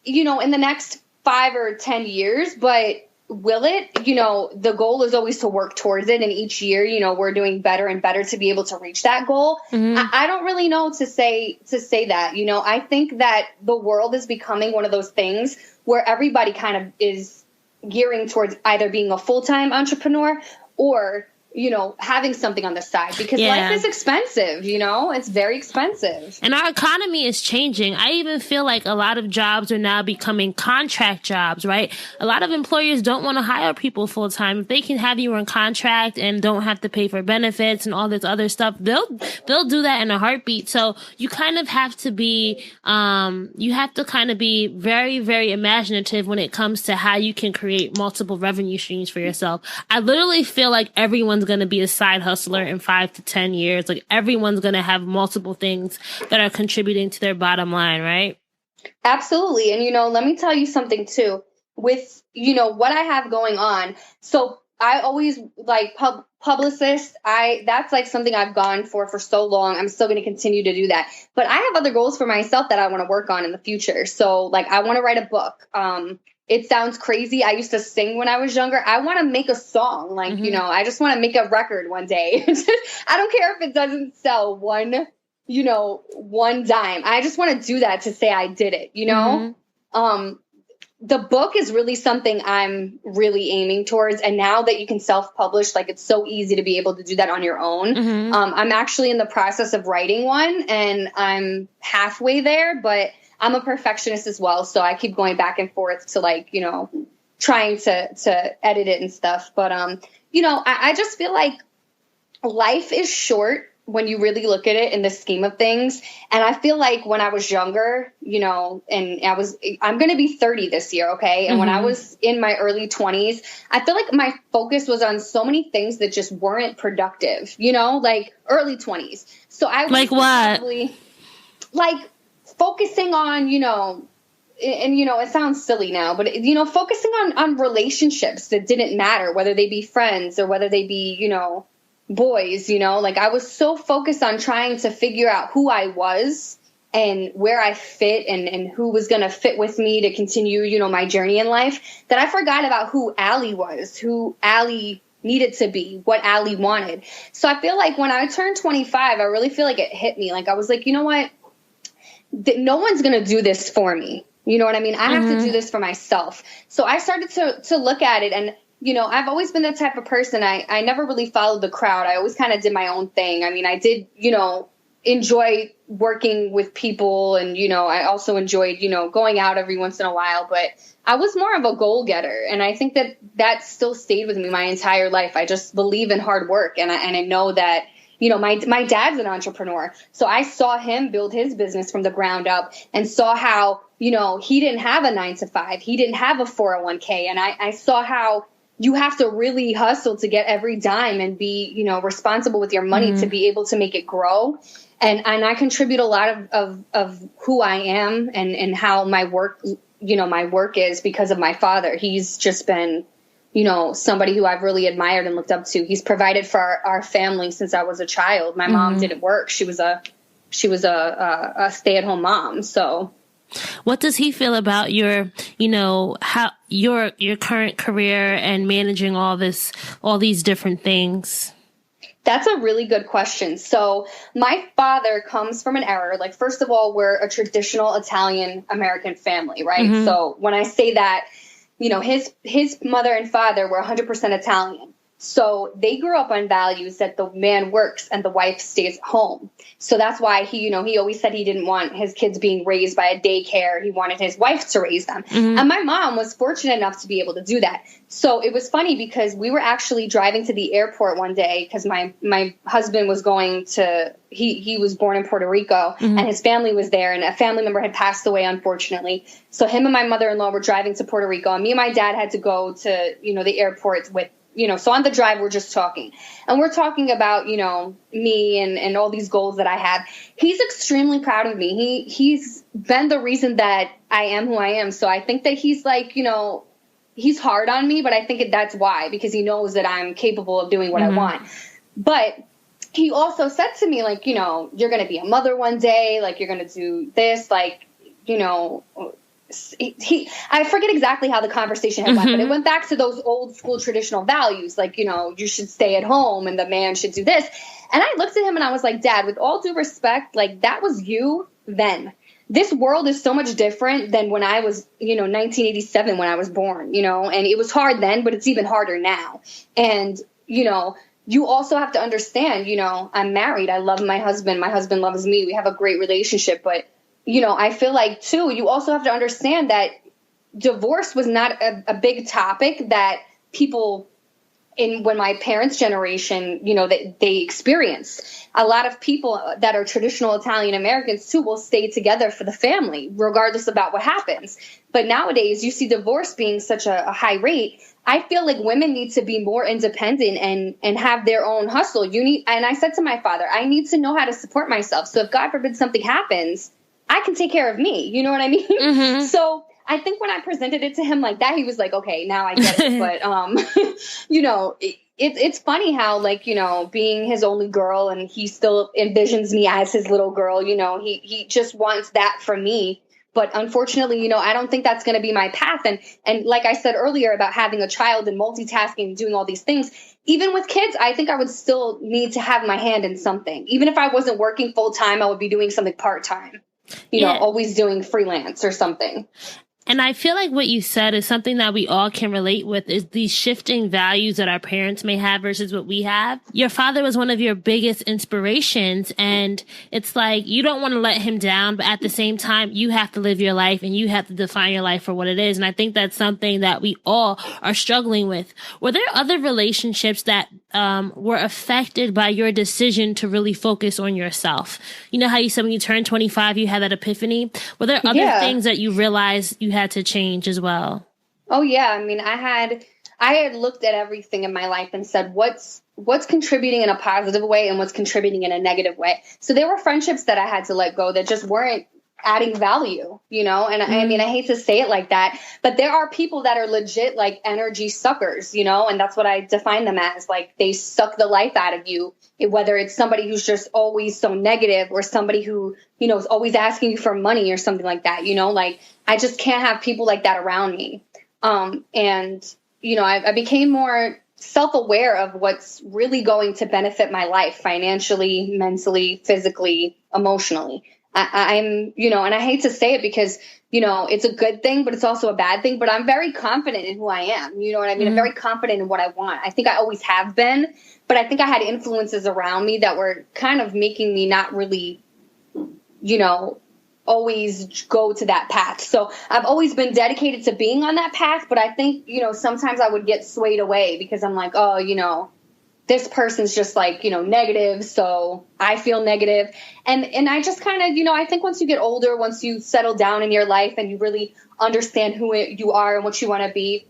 you know, in the next 5 or 10 years, but will it? You know, the goal is always to work towards it. And each year, you know, we're doing better and better to be able to reach that goal. I don't really know to say that, you know. I think that the world is becoming one of those things where everybody kind of is gearing towards either being a full-time entrepreneur or, you know, having something on the side because life is expensive, you know, it's very expensive. And our economy is changing. I even feel like a lot of jobs are now becoming contract jobs, right? A lot of employers don't want to hire people full time. If they can have you on contract and don't have to pay for benefits and all this other stuff, they'll do that in a heartbeat. So you kind of have to be, very, very imaginative when it comes to how you can create multiple revenue streams for yourself. I literally feel like everyone's going to be a side hustler in 5 to 10 years. Like everyone's going to have multiple things that are contributing to their bottom line, right? Absolutely. And, you know, let me tell you something too with, you know, what I have going on. So I always like publicist. That's like something I've gone for so long. I'm still going to continue to do that. But I have other goals for myself that I want to work on in the future. So like I want to write a book. It sounds crazy. I used to sing when I was younger. I want to make a song. Like, you know, I just want to make a record one day. I don't care if it doesn't sell one dime. I just want to do that to say I did it, you know? the book is really something I'm really aiming towards. And now that you can self-publish, like it's so easy to be able to do that on your own. I'm actually in the process of writing one and I'm halfway there, but I'm a perfectionist as well. So I keep going back and forth to like, you know, trying to edit it and stuff. But, you know, I just feel like life is short when you really look at it in the scheme of things. And I feel like when I was younger, you know, and I'm going to be 30 this year. Okay. And when I was in my early 20s, I feel like my focus was on so many things that just weren't productive, you know, like early 20s. So I was like what? probably like focusing on, you know, and, you know, it sounds silly now, but, you know, focusing on relationships that didn't matter, whether they be friends or whether they be, you know, boys, you know, like I was so focused on trying to figure out who I was and where I fit and who was going to fit with me to continue, you know, my journey in life, that I forgot about who Alli was, who Alli needed to be, what Alli wanted. So I feel like when I turned 25, I really feel like it hit me. Like I was like, you know what? No one's going to do this for me. You know what I mean? I have to do this for myself. So I started to look at it and, you know, I've always been the type of person, I never really followed the crowd. I always kind of did my own thing. I mean, I did, you know, enjoy working with people and, you know, I also enjoyed, you know, going out every once in a while, but I was more of a goal getter. And I think that still stayed with me my entire life. I just believe in hard work. And I know that, you know, my dad's an entrepreneur. So I saw him build his business from the ground up and saw how, you know, he didn't have a 9-to-5. He didn't have a 401k. And I saw how you have to really hustle to get every dime and be, you know, responsible with your money to be able to make it grow. And I contribute a lot of who I am and how my work, you know, my work is because of my father. He's just been, you know, somebody who I've really admired and looked up to. He's provided for our family since I was a child. My mom didn't work. She was a stay-at-home mom. So what does he feel about your, you know, how your current career and managing all these different things? That's a really good question. So my father comes from an era, like, first of all, we're a traditional Italian American family, right? So when I say that, you know, his mother and father were 100% Italian. So they grew up on values that the man works and the wife stays at home. So that's why he, you know, he always said he didn't want his kids being raised by a daycare. He wanted his wife to raise them. And my mom was fortunate enough to be able to do that. So it was funny because we were actually driving to the airport one day because my husband was going to, he was born in Puerto Rico and his family was there and a family member had passed away, unfortunately. So him and my mother-in-law were driving to Puerto Rico and me and my dad had to go to, you know, the airport with, you know, so on the drive, we're just talking and we're talking about, you know, me and all these goals that I have. He's extremely proud of me. He's been the reason that I am who I am. So I think that he's like, you know, he's hard on me, but I think that's why, because he knows that I'm capable of doing what I want. But he also said to me, like, you know, you're going to be a mother one day, like, you're going to do this, like, you know, I forget exactly how the conversation had went, but it went back to those old school traditional values, like, you know, you should stay at home and the man should do this. And I looked at him and I was like, Dad, with all due respect, like, that was you then. This world is so much different than when I was, you know, 1987 when I was born, you know, and it was hard then, but it's even harder now. And, you know, you also have to understand, you know, I'm married. I love my husband. My husband loves me. We have a great relationship, but you know, I feel like, too, you also have to understand that divorce was not a big topic that people when my parents' generation, you know, they experienced. A lot of people that are traditional Italian Americans, too, will stay together for the family, regardless about what happens. But nowadays, you see divorce being such a high rate. I feel like women need to be more independent and have their own hustle. And I said to my father, I need to know how to support myself. So if God forbid something happens, I can take care of me. You know what I mean? So I think when I presented it to him like that, he was like, okay, now I get it. But, you know, it's funny how, like, you know, being his only girl and he still envisions me as his little girl, you know, he just wants that from me. But unfortunately, you know, I don't think that's going to be my path. And like I said earlier about having a child and multitasking and doing all these things, even with kids, I think I would still need to have my hand in something. Even if I wasn't working full time, I would be doing something part time. You know, always doing freelance or something. And I feel like what you said is something that we all can relate with, is these shifting values that our parents may have versus what we have. Your father was one of your biggest inspirations, and it's like you don't want to let him down, but at the same time, you have to live your life and you have to define your life for what it is. And I think that's something that we all are struggling with. Were there other relationships that were affected by your decision to really focus on yourself? You know how you said when you turned 25, you had that epiphany? Were there other things that you realized you had to change as well? Oh yeah. I mean, I had looked at everything in my life and said, what's contributing in a positive way and what's contributing in a negative way. So there were friendships that I had to let go that just weren't adding value, you know? And I mean, I hate to say it like that, but there are people that are legit like energy suckers, you know? And that's what I define them as. Like, they suck the life out of you, whether it's somebody who's just always so negative or somebody who, you know, is always asking you for money or something like that, you know? Like, I just can't have people like that around me. And, you know, I became more self-aware of what's really going to benefit my life financially, mentally, physically, emotionally. I'm, you know, and I hate to say it because, you know, it's a good thing, but it's also a bad thing, but I'm very confident in who I am. You know what I mean? I'm very confident in what I want. I think I always have been, but I think I had influences around me that were kind of making me not really, you know, always go to that path. So I've always been dedicated to being on that path, but I think, you know, sometimes I would get swayed away because I'm like, oh, you know, this person's just like, you know, negative. So I feel negative. And I just kind of, you know, I think once you get older, once you settle down in your life and you really understand who you are and what you want to be,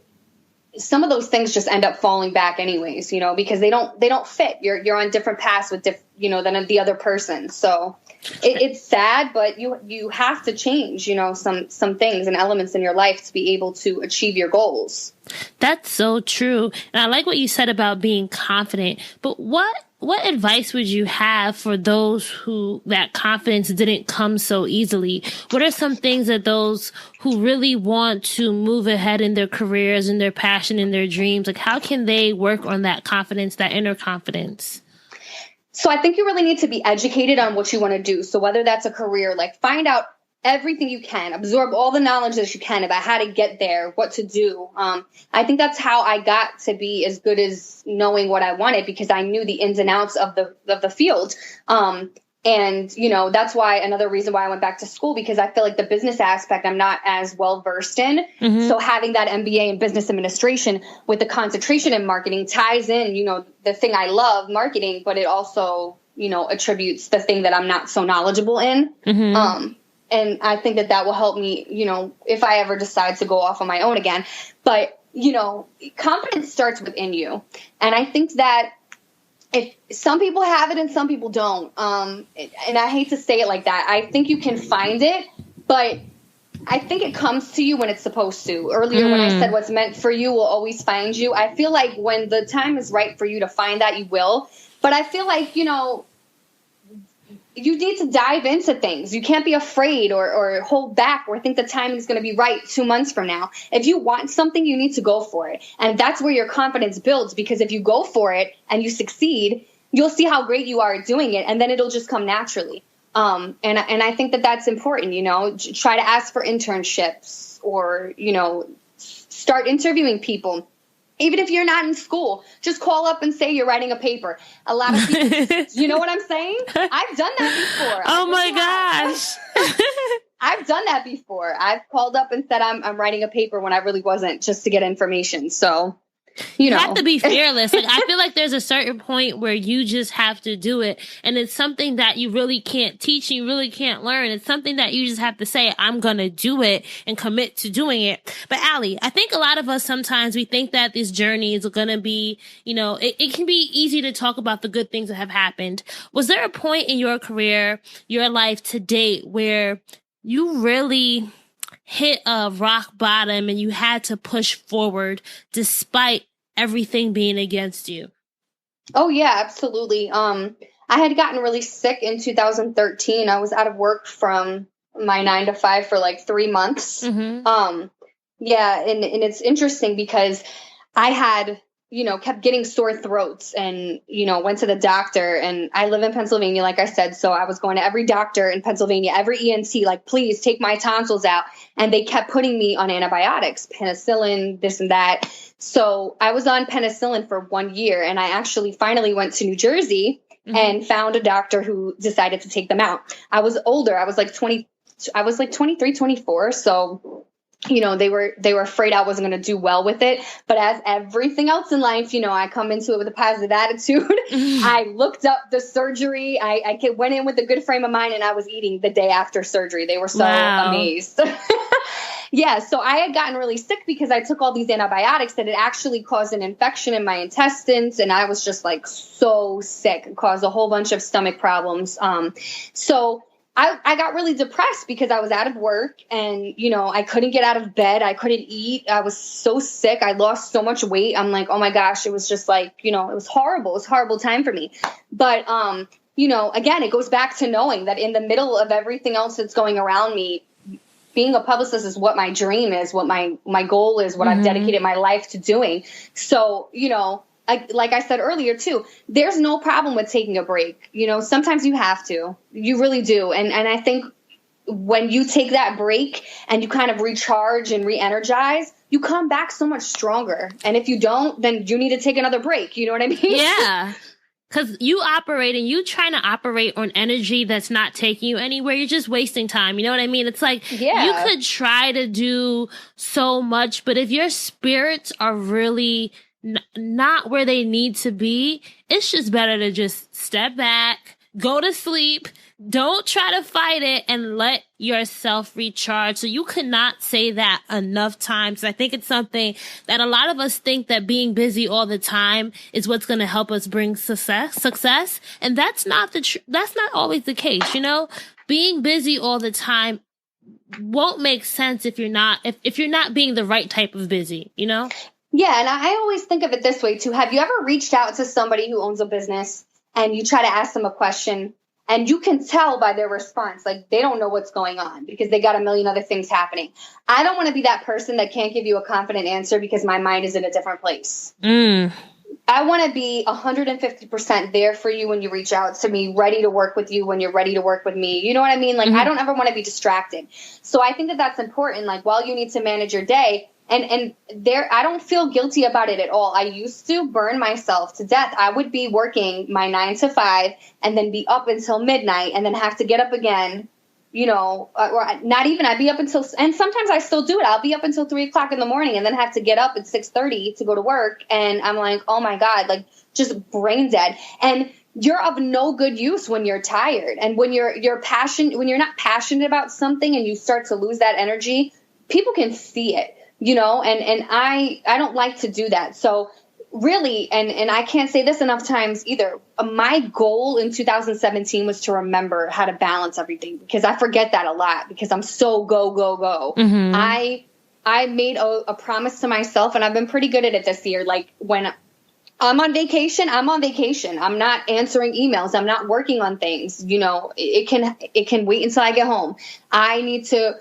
some of those things just end up falling back anyways, you know, because they don't fit. You're on different paths with you know, than the other person. So it's sad, but you have to change, you know, some things and elements in your life to be able to achieve your goals. That's so true. And I like what you said about being confident, but what advice would you have for those who that confidence didn't come so easily? What are some things that those who really want to move ahead in their careers and their passion and their dreams, like how can they work on that confidence, that inner confidence? So I think you really need to be educated on what you want to do. So whether that's a career, like find out everything you can, absorb all the knowledge that you can about how to get there, what to do. I think that's how I got to be as good as knowing what I wanted, because I knew the ins and outs of the field. And, you know, that's why another reason why I went back to school, because I feel like the business aspect I'm not as well versed in. Mm-hmm. So having that MBA in business administration with the concentration in marketing ties in, you know, the thing I love, marketing, but it also, you know, attributes the thing that I'm not so knowledgeable in. Mm-hmm. And I think that will help me, you know, if I ever decide to go off on my own again. But, you know, confidence starts within you. And I think that if some people have it and some people don't, and I hate to say it like that, I think you can find it, but I think it comes to you when it's supposed to. Earlier when I said what's meant for you will always find you, I feel like when the time is right for you to find that, you will. But I feel like, you know, you need to dive into things. You can't be afraid or hold back or think the timing is going to be right 2 months from now. If you want something, you need to go for it. And that's where your confidence builds, because if you go for it and you succeed, you'll see how great you are at doing it. And then it'll just come naturally. And I think that that's important, you know, try to ask for internships or, you know, start interviewing people. Even if you're not in school, just call up and say you're writing a paper. A lot of people, you know what I'm saying? I've done that before. Oh my gosh. I've done that before. I've called up and said I'm writing a paper when I really wasn't, just to get information. So, you know. have to be fearless. Like, I feel like there's a certain point where you just have to do it. And it's something that you really can't teach. You really can't learn. It's something that you just have to say, I'm going to do it and commit to doing it. But Alli, I think a lot of us sometimes we think that this journey is going to be, you know, it can be easy to talk about the good things that have happened. Was there a point in your career, your life to date, where you really hit a rock bottom and you had to push forward despite everything being against you? Oh yeah, absolutely. I had gotten really sick in 2013. I was out of work from my 9 to 5 for like 3 months. Mm-hmm. Yeah. And it's interesting because I had kept getting sore throats and, went to the doctor. And I live in Pennsylvania, like I said. So I was going to every doctor in Pennsylvania, every ENT, like, please take my tonsils out. And they kept putting me on antibiotics, penicillin, this and that. So I was on penicillin for 1 year. And I actually finally went to New Jersey and found a doctor who decided to take them out. I was older. I was like 23, 24. So they were afraid I wasn't going to do well with it. But as everything else in life, I come into it with a positive attitude. I looked up the surgery. I went in with a good frame of mind, and I was eating the day after surgery. They were so amazed. Yeah. So I had gotten really sick because I took all these antibiotics that had actually caused an infection in my intestines. And I was just like so sick. It caused a whole bunch of stomach problems. So I got really depressed because I was out of work and, I couldn't get out of bed. I couldn't eat. I was so sick. I lost so much weight. I'm like, oh my gosh, it was just like, it was horrible. It was a horrible time for me. But, again, it goes back to knowing that in the middle of everything else that's going around me, being a publicist is what my dream is, what my goal is, what I've dedicated my life to doing. So, like I said earlier, too, there's no problem with taking a break. Sometimes you have to. You really do. And I think when you take that break and you kind of recharge and re-energize, you come back so much stronger. And if you don't, then you need to take another break. You know what I mean? Yeah. Because you trying to operate on energy that's not taking you anywhere. You're just wasting time. You know what I mean? It's like, you could try to do so much, but if your spirits are really not where they need to be, it's just better to just step back, go to sleep, don't try to fight it, and let yourself recharge. So you could not say that enough times. I think it's something that a lot of us think that being busy all the time is what's going to help us bring success. And that's not that's not always the case. Being busy all the time won't make sense if you're not being the right type of busy, Yeah. And I always think of it this way too. Have you ever reached out to somebody who owns a business and you try to ask them a question and you can tell by their response, like they don't know what's going on because they got a million other things happening? I don't want to be that person that can't give you a confident answer because my mind is in a different place. I want to be 150% there for you when you reach out to me, ready to work with you when you're ready to work with me. You know what I mean? Like, I don't ever want to be distracted. So I think that that's important. Like, while you need to manage your day, and there, I don't feel guilty about it at all. I used to burn myself to death. I would be working my 9 to 5 and then be up until midnight and then have to get up again, or not even. I'd be up until, and sometimes I still do it. I'll be up until 3:00 in the morning and then have to get up at 6:30 to go to work. And I'm like, oh my God, like just brain dead. And you're of no good use when you're tired. And when you're not passionate about something and you start to lose that energy, people can see it. And I don't like to do that. So really, and I can't say this enough times either, my goal in 2017 was to remember how to balance everything, because I forget that a lot because I'm so go. I made a promise to myself, and I've been pretty good at it this year. Like, when I'm on vacation, I'm on vacation. I'm not answering emails. I'm not working on things. It can wait until I get home. I need to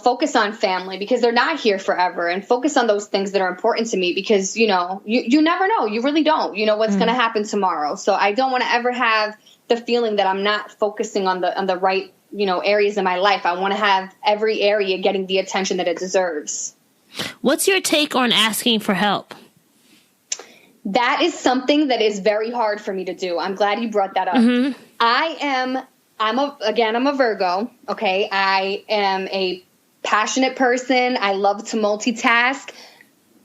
focus on family because they're not here forever, and focus on those things that are important to me because, you never know. You really don't. What's going to happen tomorrow. So I don't want to ever have the feeling that I'm not focusing on the right, areas in my life. I want to have every area getting the attention that it deserves. What's your take on asking for help? That is something that is very hard for me to do. I'm glad you brought that up. I'm a Virgo. Okay. I am a passionate person. I love to multitask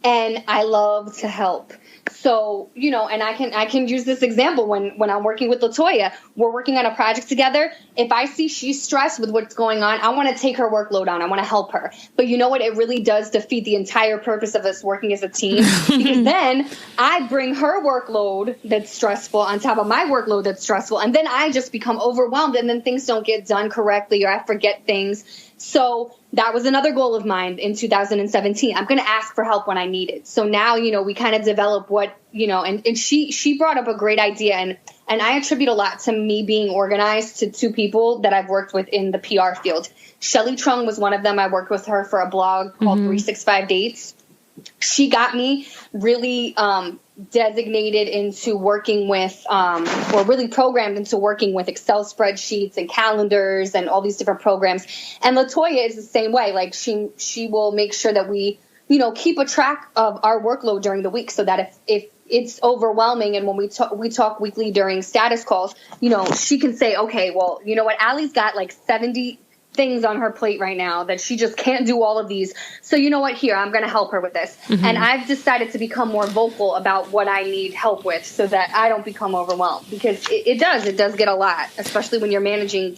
and I love to help. So, and I can use this example when I'm working with LaToya. We're working on a project together. If I see she's stressed with what's going on, I want to take her workload on. I want to help her. But you know what? It really does defeat the entire purpose of us working as a team, because then I bring her workload that's stressful on top of my workload that's stressful. And then I just become overwhelmed, and then things don't get done correctly, or I forget things. So that was another goal of mine in 2017. I'm going to ask for help when I need it. So now, we kind of develop what, and she brought up a great idea, and I attribute a lot to me being organized to two people that I've worked with in the PR field. Shelly Trung was one of them. I worked with her for a blog called 365 Dates. she got me really designated into working with, or really programmed into working with Excel spreadsheets and calendars and all these different programs. And LaToya is the same way. Like she will make sure that we, keep a track of our workload during the week, so that if it's overwhelming, and when we talk weekly during status calls, she can say, okay, well, you know what, Allie's got like 70 things on her plate right now that she just can't do all of these. So you know what, here, I'm going to help her with this. Mm-hmm. And I've decided to become more vocal about what I need help with, so that I don't become overwhelmed, because it does get a lot, especially when you're managing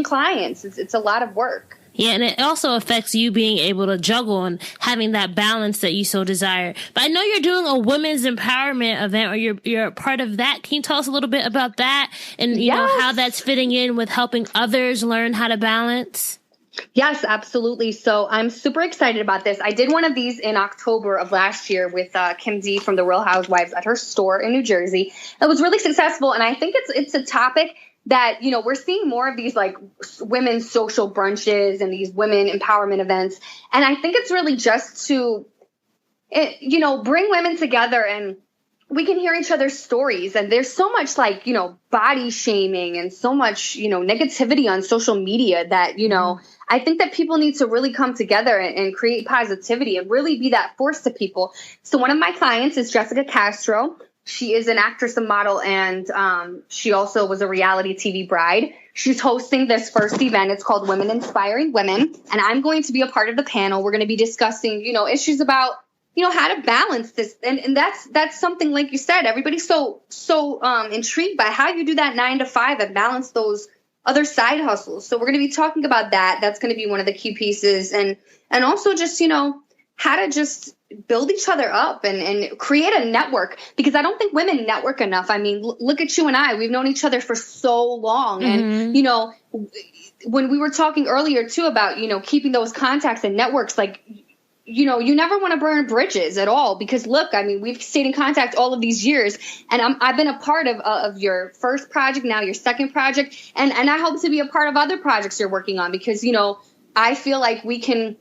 clients. It's a lot of work. Yeah, and it also affects you being able to juggle and having that balance that you so desire. But I know you're doing a women's empowerment event, or you're a part of that. Can you tell us a little bit about that, and you know how that's fitting in with helping others learn how to balance? Yes, absolutely. So I'm super excited about this. I did one of these in October of last year with Kim D from the Real Housewives at her store in New Jersey. It was really successful, and I think it's a topic that, we're seeing more of these like women's social brunches and these women empowerment events. And I think it's really just to, bring women together, and we can hear each other's stories. And there's so much like, body shaming and so much, negativity on social media that, I think that people need to really come together and create positivity and really be that force to people. So one of my clients is Jessica Castro. She is an actress and model, and she also was a reality TV bride. She's hosting this first event. It's called Women Inspiring Women, and I'm going to be a part of the panel. We're going to be discussing, issues about, how to balance this. And that's something, like you said, everybody's so intrigued by how you do that 9 to 5 and balance those other side hustles. So we're going to be talking about that. That's going to be one of the key pieces. And also just, how to just build each other up and create a network, because I don't think women network enough. I mean, look at you and I. We've known each other for so long. Mm-hmm. And, when we were talking earlier, too, about, keeping those contacts and networks, like, you never want to burn bridges at all, because, look, I mean, we've stayed in contact all of these years, and I've been a part of your first project, now your second project, and I hope to be a part of other projects you're working on, because, I feel like we can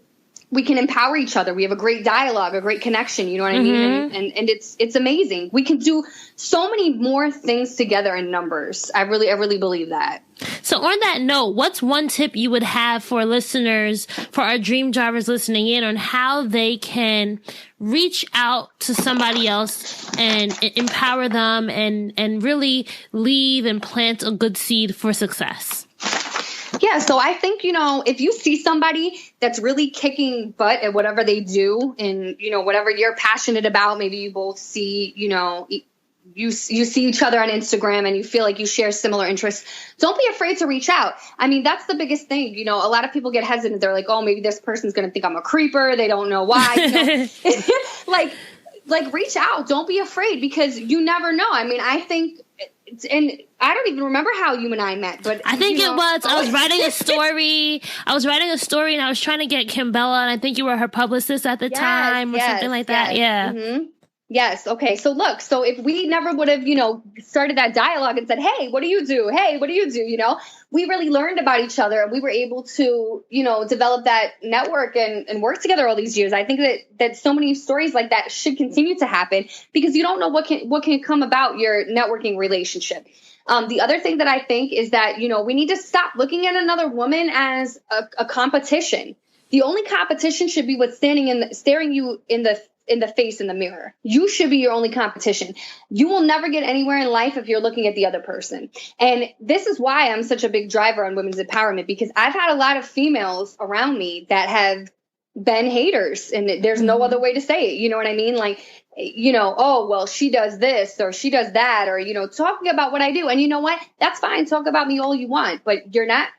empower each other. We have a great dialogue, a great connection. You know what I mean? And it's amazing. We can do so many more things together in numbers. I really believe that. So on that note, what's one tip you would have for listeners, for our dream drivers listening in, on how they can reach out to somebody else and empower them and really leave and plant a good seed for success? Yeah, so I think, if you see somebody that's really kicking butt at whatever they do, and, whatever you're passionate about, maybe you both see, you see each other on Instagram and you feel like you share similar interests, don't be afraid to reach out. I mean, that's the biggest thing. A lot of people get hesitant. They're like, oh, maybe this person's going to think I'm a creeper. They don't know why. Like reach out. Don't be afraid, because you never know. I mean, I think, and I don't even remember how you and I met, but I think it was, I was writing a story. And I was trying to get Kimbella, and I think you were her publicist at the time or something like that. Yeah. Mm-hmm. Yes. Okay. So look, so if we never would have, started that dialogue and said, hey, what do you do? Hey, what do you do? We really learned about each other, and we were able to, develop that network and work together all these years. I think that so many stories like that should continue to happen, because you don't know what can come about your networking relationship. The other thing that I think is that, we need to stop looking at another woman as a competition. The only competition should be what's staring you in the face in the mirror. You should be your only competition. You will never get anywhere in life if you're looking at the other person. And this is why I'm such a big driver on women's empowerment, because I've had a lot of females around me that have been haters, and there's no other way to say it. You know what I mean? Like, oh, well, she does this or she does that, or, talking about what I do. And you know what? That's fine. Talk about me all you want, but you're not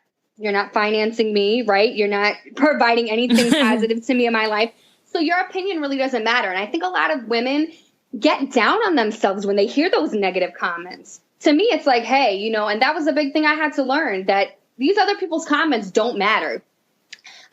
financing me, right? You're not providing anything positive to me in my life. So your opinion really doesn't matter. And I think a lot of women get down on themselves when they hear those negative comments. To me, it's like, hey, and that was a big thing I had to learn, that these other people's comments don't matter.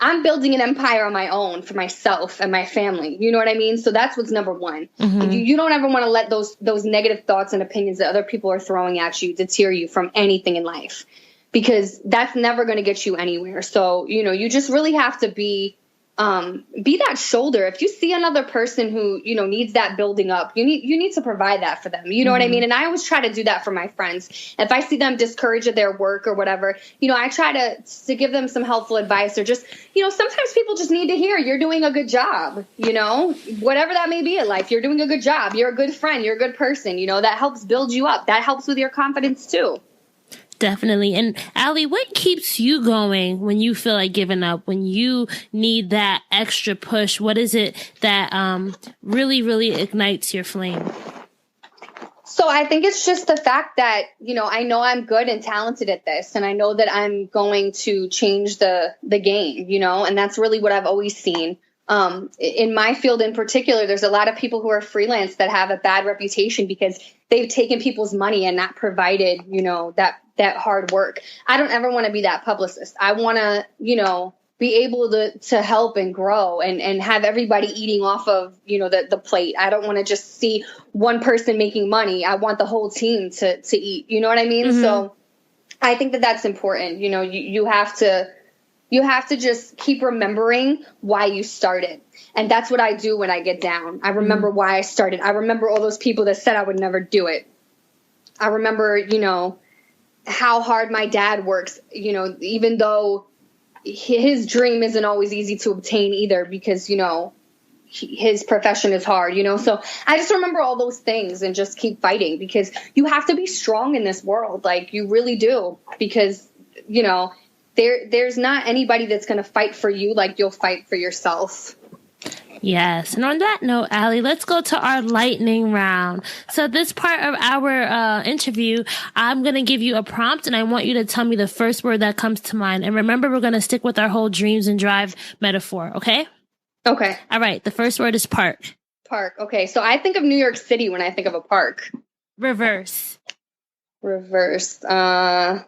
I'm building an empire on my own for myself and my family. You know what I mean? So that's what's number one. Mm-hmm. You don't ever want to let those negative thoughts and opinions that other people are throwing at you deter you from anything in life, because that's never going to get you anywhere. So, you just really have to be be that shoulder. If you see another person who, needs that building up, you need to provide that for them. You know what I mean? And I always try to do that for my friends. If I see them discouraged at their work or whatever, I try to give them some helpful advice, or just, sometimes people just need to hear you're doing a good job, whatever that may be in life. You're doing a good job. You're a good friend. You're a good person. That helps build you up. That helps with your confidence too. Definitely. And Alli, what keeps you going when you feel like giving up, when you need that extra push? What is it that really, really ignites your flame? So I think it's just the fact that, I know I'm good and talented at this, and I know that I'm going to change the game, and that's really what I've always seen. In my field in particular, there's a lot of people who are freelance that have a bad reputation because they've taken people's money and not provided, that hard work. I don't ever want to be that publicist. I want to, be able to help and grow and have everybody eating off of, the plate. I don't want to just see one person making money. I want the whole team to eat. You know what I mean? Mm-hmm. So I think that that's important. You have to just keep remembering why you started. And that's what I do when I get down. I remember why I started. I remember all those people that said I would never do it. I remember, how hard my dad works, even though his dream isn't always easy to obtain either, because, his profession is hard, So I just remember all those things and just keep fighting, because you have to be strong in this world. Like, you really do, because, there's not anybody that's going to fight for you like you'll fight for yourself. Yes. And on that note, Alli, let's go to our lightning round. So this part of our interview, I'm going to give you a prompt, and I want you to tell me the first word that comes to mind. And remember, we're going to stick with our whole dreams and drive metaphor. Okay? Okay. All right. The first word is park. Park. Okay. So I think of New York City when I think of a park. Reverse. Reverse. I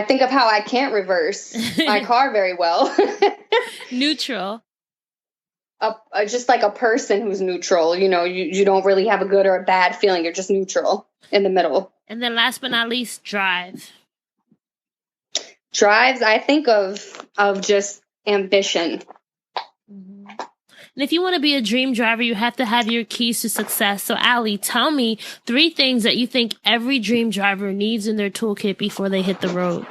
think of how I can't reverse my car very well. Neutral. Just like a person who's neutral, you don't really have a good or a bad feeling. You're just neutral in the middle. And then last but not least, drive. Drives, I think of just ambition. Mm-hmm. And if you want to be a dream driver, you have to have your keys to success. So Alli, tell me 3 things that you think every dream driver needs in their toolkit before they hit the road.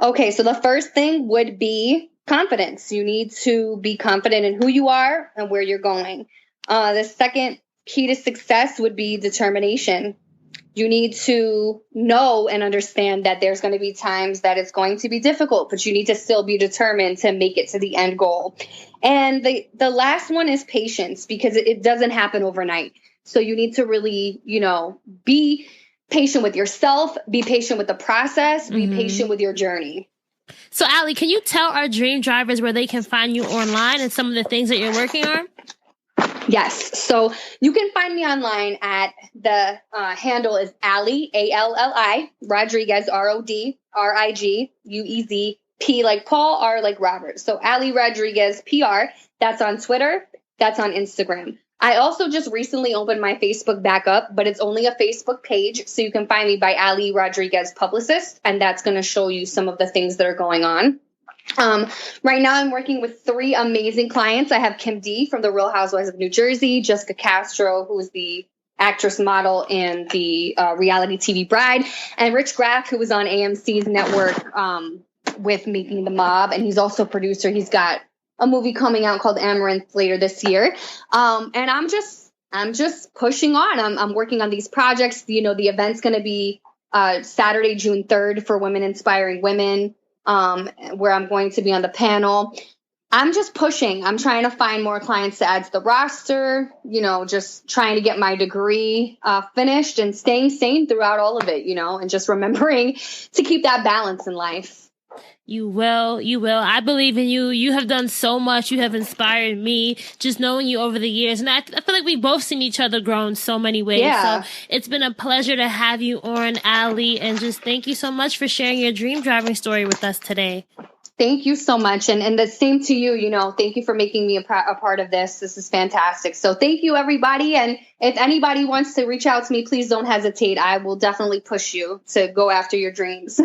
Okay, so the first thing would be confidence. You need to be confident in who you are and where you're going. The second key to success would be determination. You need to know and understand that there's going to be times that it's going to be difficult, but you need to still be determined to make it to the end goal. And the last one is patience, because it doesn't happen overnight. So you need to really, be patient with yourself, be patient with the process, be patient with your journey. So, Alli, can you tell our dream drivers where they can find you online and some of the things that you're working on? Yes. So you can find me online at the handle is Alli, Alli, Rodriguez, Rodriguez, P like Paul, R like Robert. So Alli Rodriguez, PR. That's on Twitter. That's on Instagram. I also just recently opened my Facebook back up, but it's only a Facebook page. So you can find me by Alli Rodriguez, publicist, and that's going to show you some of the things that are going on. Right now I'm working with 3 amazing clients. I have Kim D from the Real Housewives of New Jersey, Jessica Castro, who is the actress, model, and the reality TV bride, and Rich Graff, who was on AMC's network with Making the Mob, and he's also a producer. He's got a movie coming out called Amaranth later this year. And I'm just pushing on. I'm working on these projects. The event's going to be Saturday, June 3rd for Women Inspiring Women, where I'm going to be on the panel. I'm just pushing. I'm trying to find more clients to add to the roster, just trying to get my degree finished and staying sane throughout all of it, and just remembering to keep that balance in life. You will. I believe in you. You have done so much. You have inspired me just knowing you over the years. And I feel like we've both seen each other grow in so many ways. Yeah. So it's been a pleasure to have you on, Alli. And just thank you so much for sharing your dream driving story with us today. Thank you so much. And the same to you, thank you for making me a part of this. This is fantastic. So thank you, everybody. And if anybody wants to reach out to me, please don't hesitate. I will definitely push you to go after your dreams.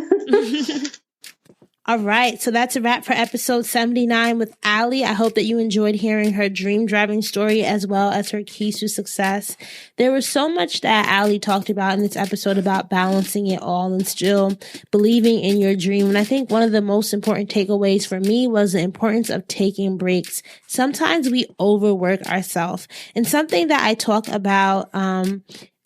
All right. So that's a wrap for episode 79 with Alli. I hope that you enjoyed hearing her dream driving story as well as her keys to success. There was so much that Alli talked about in this episode about balancing it all and still believing in your dream. And I think one of the most important takeaways for me was the importance of taking breaks. Sometimes we overwork ourselves. And something that I talk about,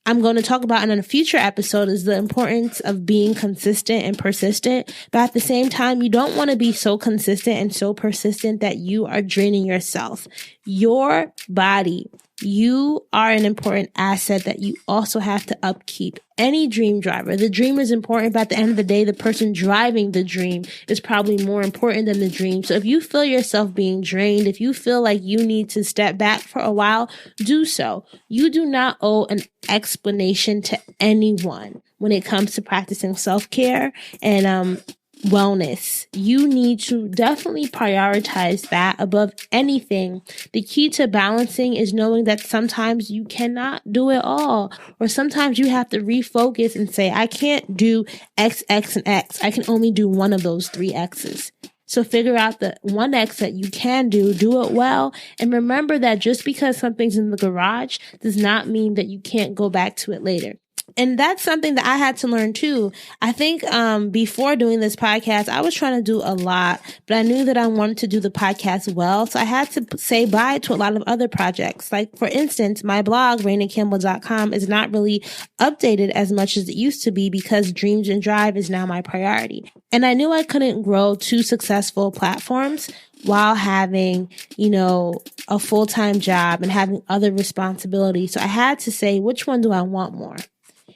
I'm going to talk about in a future episode is the importance of being consistent and persistent. But at the same time, you don't want to be so consistent and so persistent that you are draining yourself. Your body, you are an important asset that you also have to upkeep. Any dream driver, the dream is important, but at the end of the day, the person driving the dream is probably more important than the dream. So if you feel yourself being drained, if you feel like you need to step back for a while, do so. You do not owe an explanation to anyone when it comes to practicing self-care and wellness. You need to definitely prioritize that above anything. The key to balancing is knowing that sometimes you cannot do it all, or sometimes you have to refocus and say, I can't do X, X, and X. I can only do one of those 3 X's. So figure out the 1 X that you can do it well. And remember that just because something's in the garage does not mean that you can't go back to it later. And that's something that I had to learn too. I think before doing this podcast, I was trying to do a lot, but I knew that I wanted to do the podcast well. So I had to say bye to a lot of other projects. Like, for instance, my blog, RainaCampbell.com, is not really updated as much as it used to be because Dreams and Drive is now my priority. And I knew I couldn't grow 2 successful platforms while having, a full-time job and having other responsibilities. So I had to say, which one do I want more?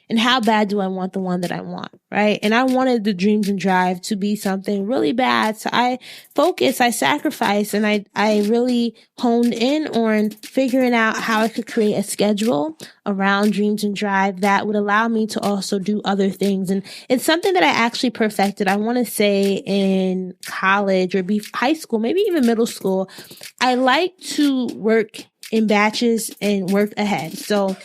And how bad do I want the one that I want, right? And I wanted the Dreams and Drive to be something really bad. So I focused, I sacrificed, and I really honed in on figuring out how I could create a schedule around Dreams and Drive that would allow me to also do other things. And it's something that I actually perfected. I want to say in college or high school, maybe even middle school, I like to work in batches and work ahead. So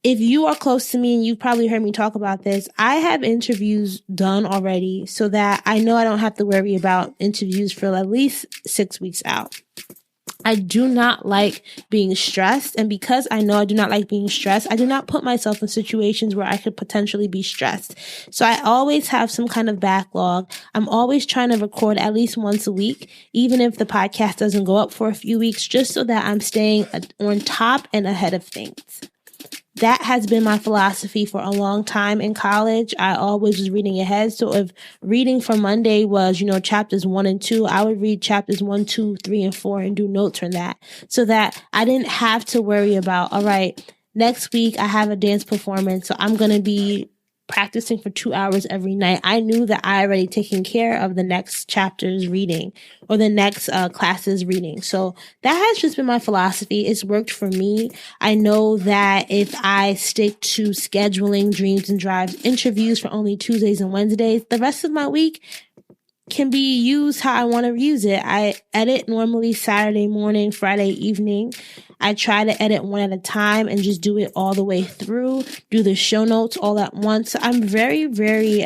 if you are close to me, and you've probably heard me talk about this, I have interviews done already so that I know I don't have to worry about interviews for at least 6 weeks out. I do not like being stressed. And because I know I do not like being stressed, I do not put myself in situations where I could potentially be stressed. So I always have some kind of backlog. I'm always trying to record at least once a week, even if the podcast doesn't go up for a few weeks, just so that I'm staying on top and ahead of things. That has been my philosophy for a long time in college. I always was reading ahead. So if reading for Monday was, chapters 1 and 2, I would read chapters 1, 2, 3, and 4 and do notes on that so that I didn't have to worry about, all right, next week I have a dance performance, so I'm going to be practicing for 2 hours every night. I knew that I already taken care of the next chapter's reading or the next class's reading. So that has just been my philosophy. It's worked for me. I know that if I stick to scheduling Dreams and Drives interviews for only Tuesdays and Wednesdays, the rest of my week can be used how I want to use it. I edit normally Saturday morning, Friday evening. I try to edit one at a time and just do it all the way through, do the show notes all at once. I'm very, very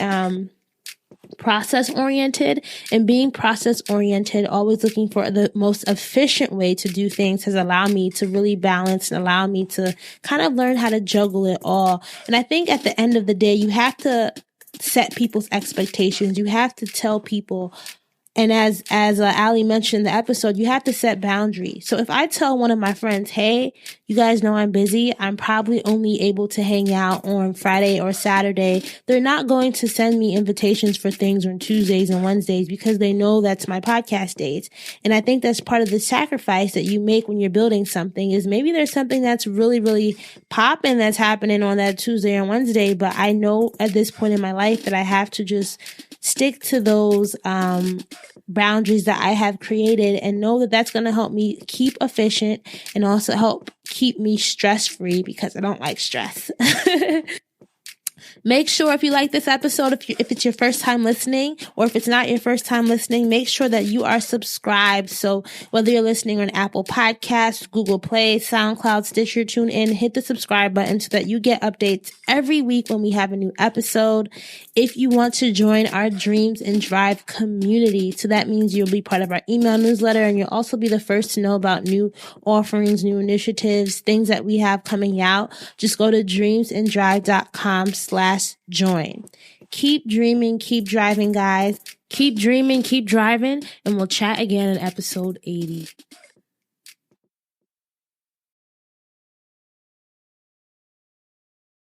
process oriented, and being process oriented, always looking for the most efficient way to do things, has allowed me to really balance and allow me to kind of learn how to juggle it all. And I think at the end of the day, you have to set people's expectations. You have to tell people, and as Alli mentioned in the episode, you have to set boundaries. So if I tell one of my friends, hey, you guys know I'm busy, I'm probably only able to hang out on Friday or Saturday, they're not going to send me invitations for things on Tuesdays and Wednesdays because they know that's my podcast days. And I think that's part of the sacrifice that you make when you're building something, is maybe there's something that's really, really popping that's happening on that Tuesday and Wednesday, but I know at this point in my life that I have to just stick to those boundaries that I have created and know that that's going to help me keep efficient and also help keep me stress-free because I don't like stress. Make sure if you like this episode, if it's your first time listening, or if it's not your first time listening, make sure that you are subscribed. So whether you're listening on Apple Podcasts, Google Play, SoundCloud, Stitcher, TuneIn, hit the subscribe button so that you get updates every week when we have a new episode. If you want to join our Dreams and Drive community, so that means you'll be part of our email newsletter, and you'll also be the first to know about new offerings, new initiatives, things that we have coming out. Just go to dreamsanddrive.com/join. Keep dreaming, keep driving, guys. Keep dreaming, keep driving, and we'll chat again in episode 80.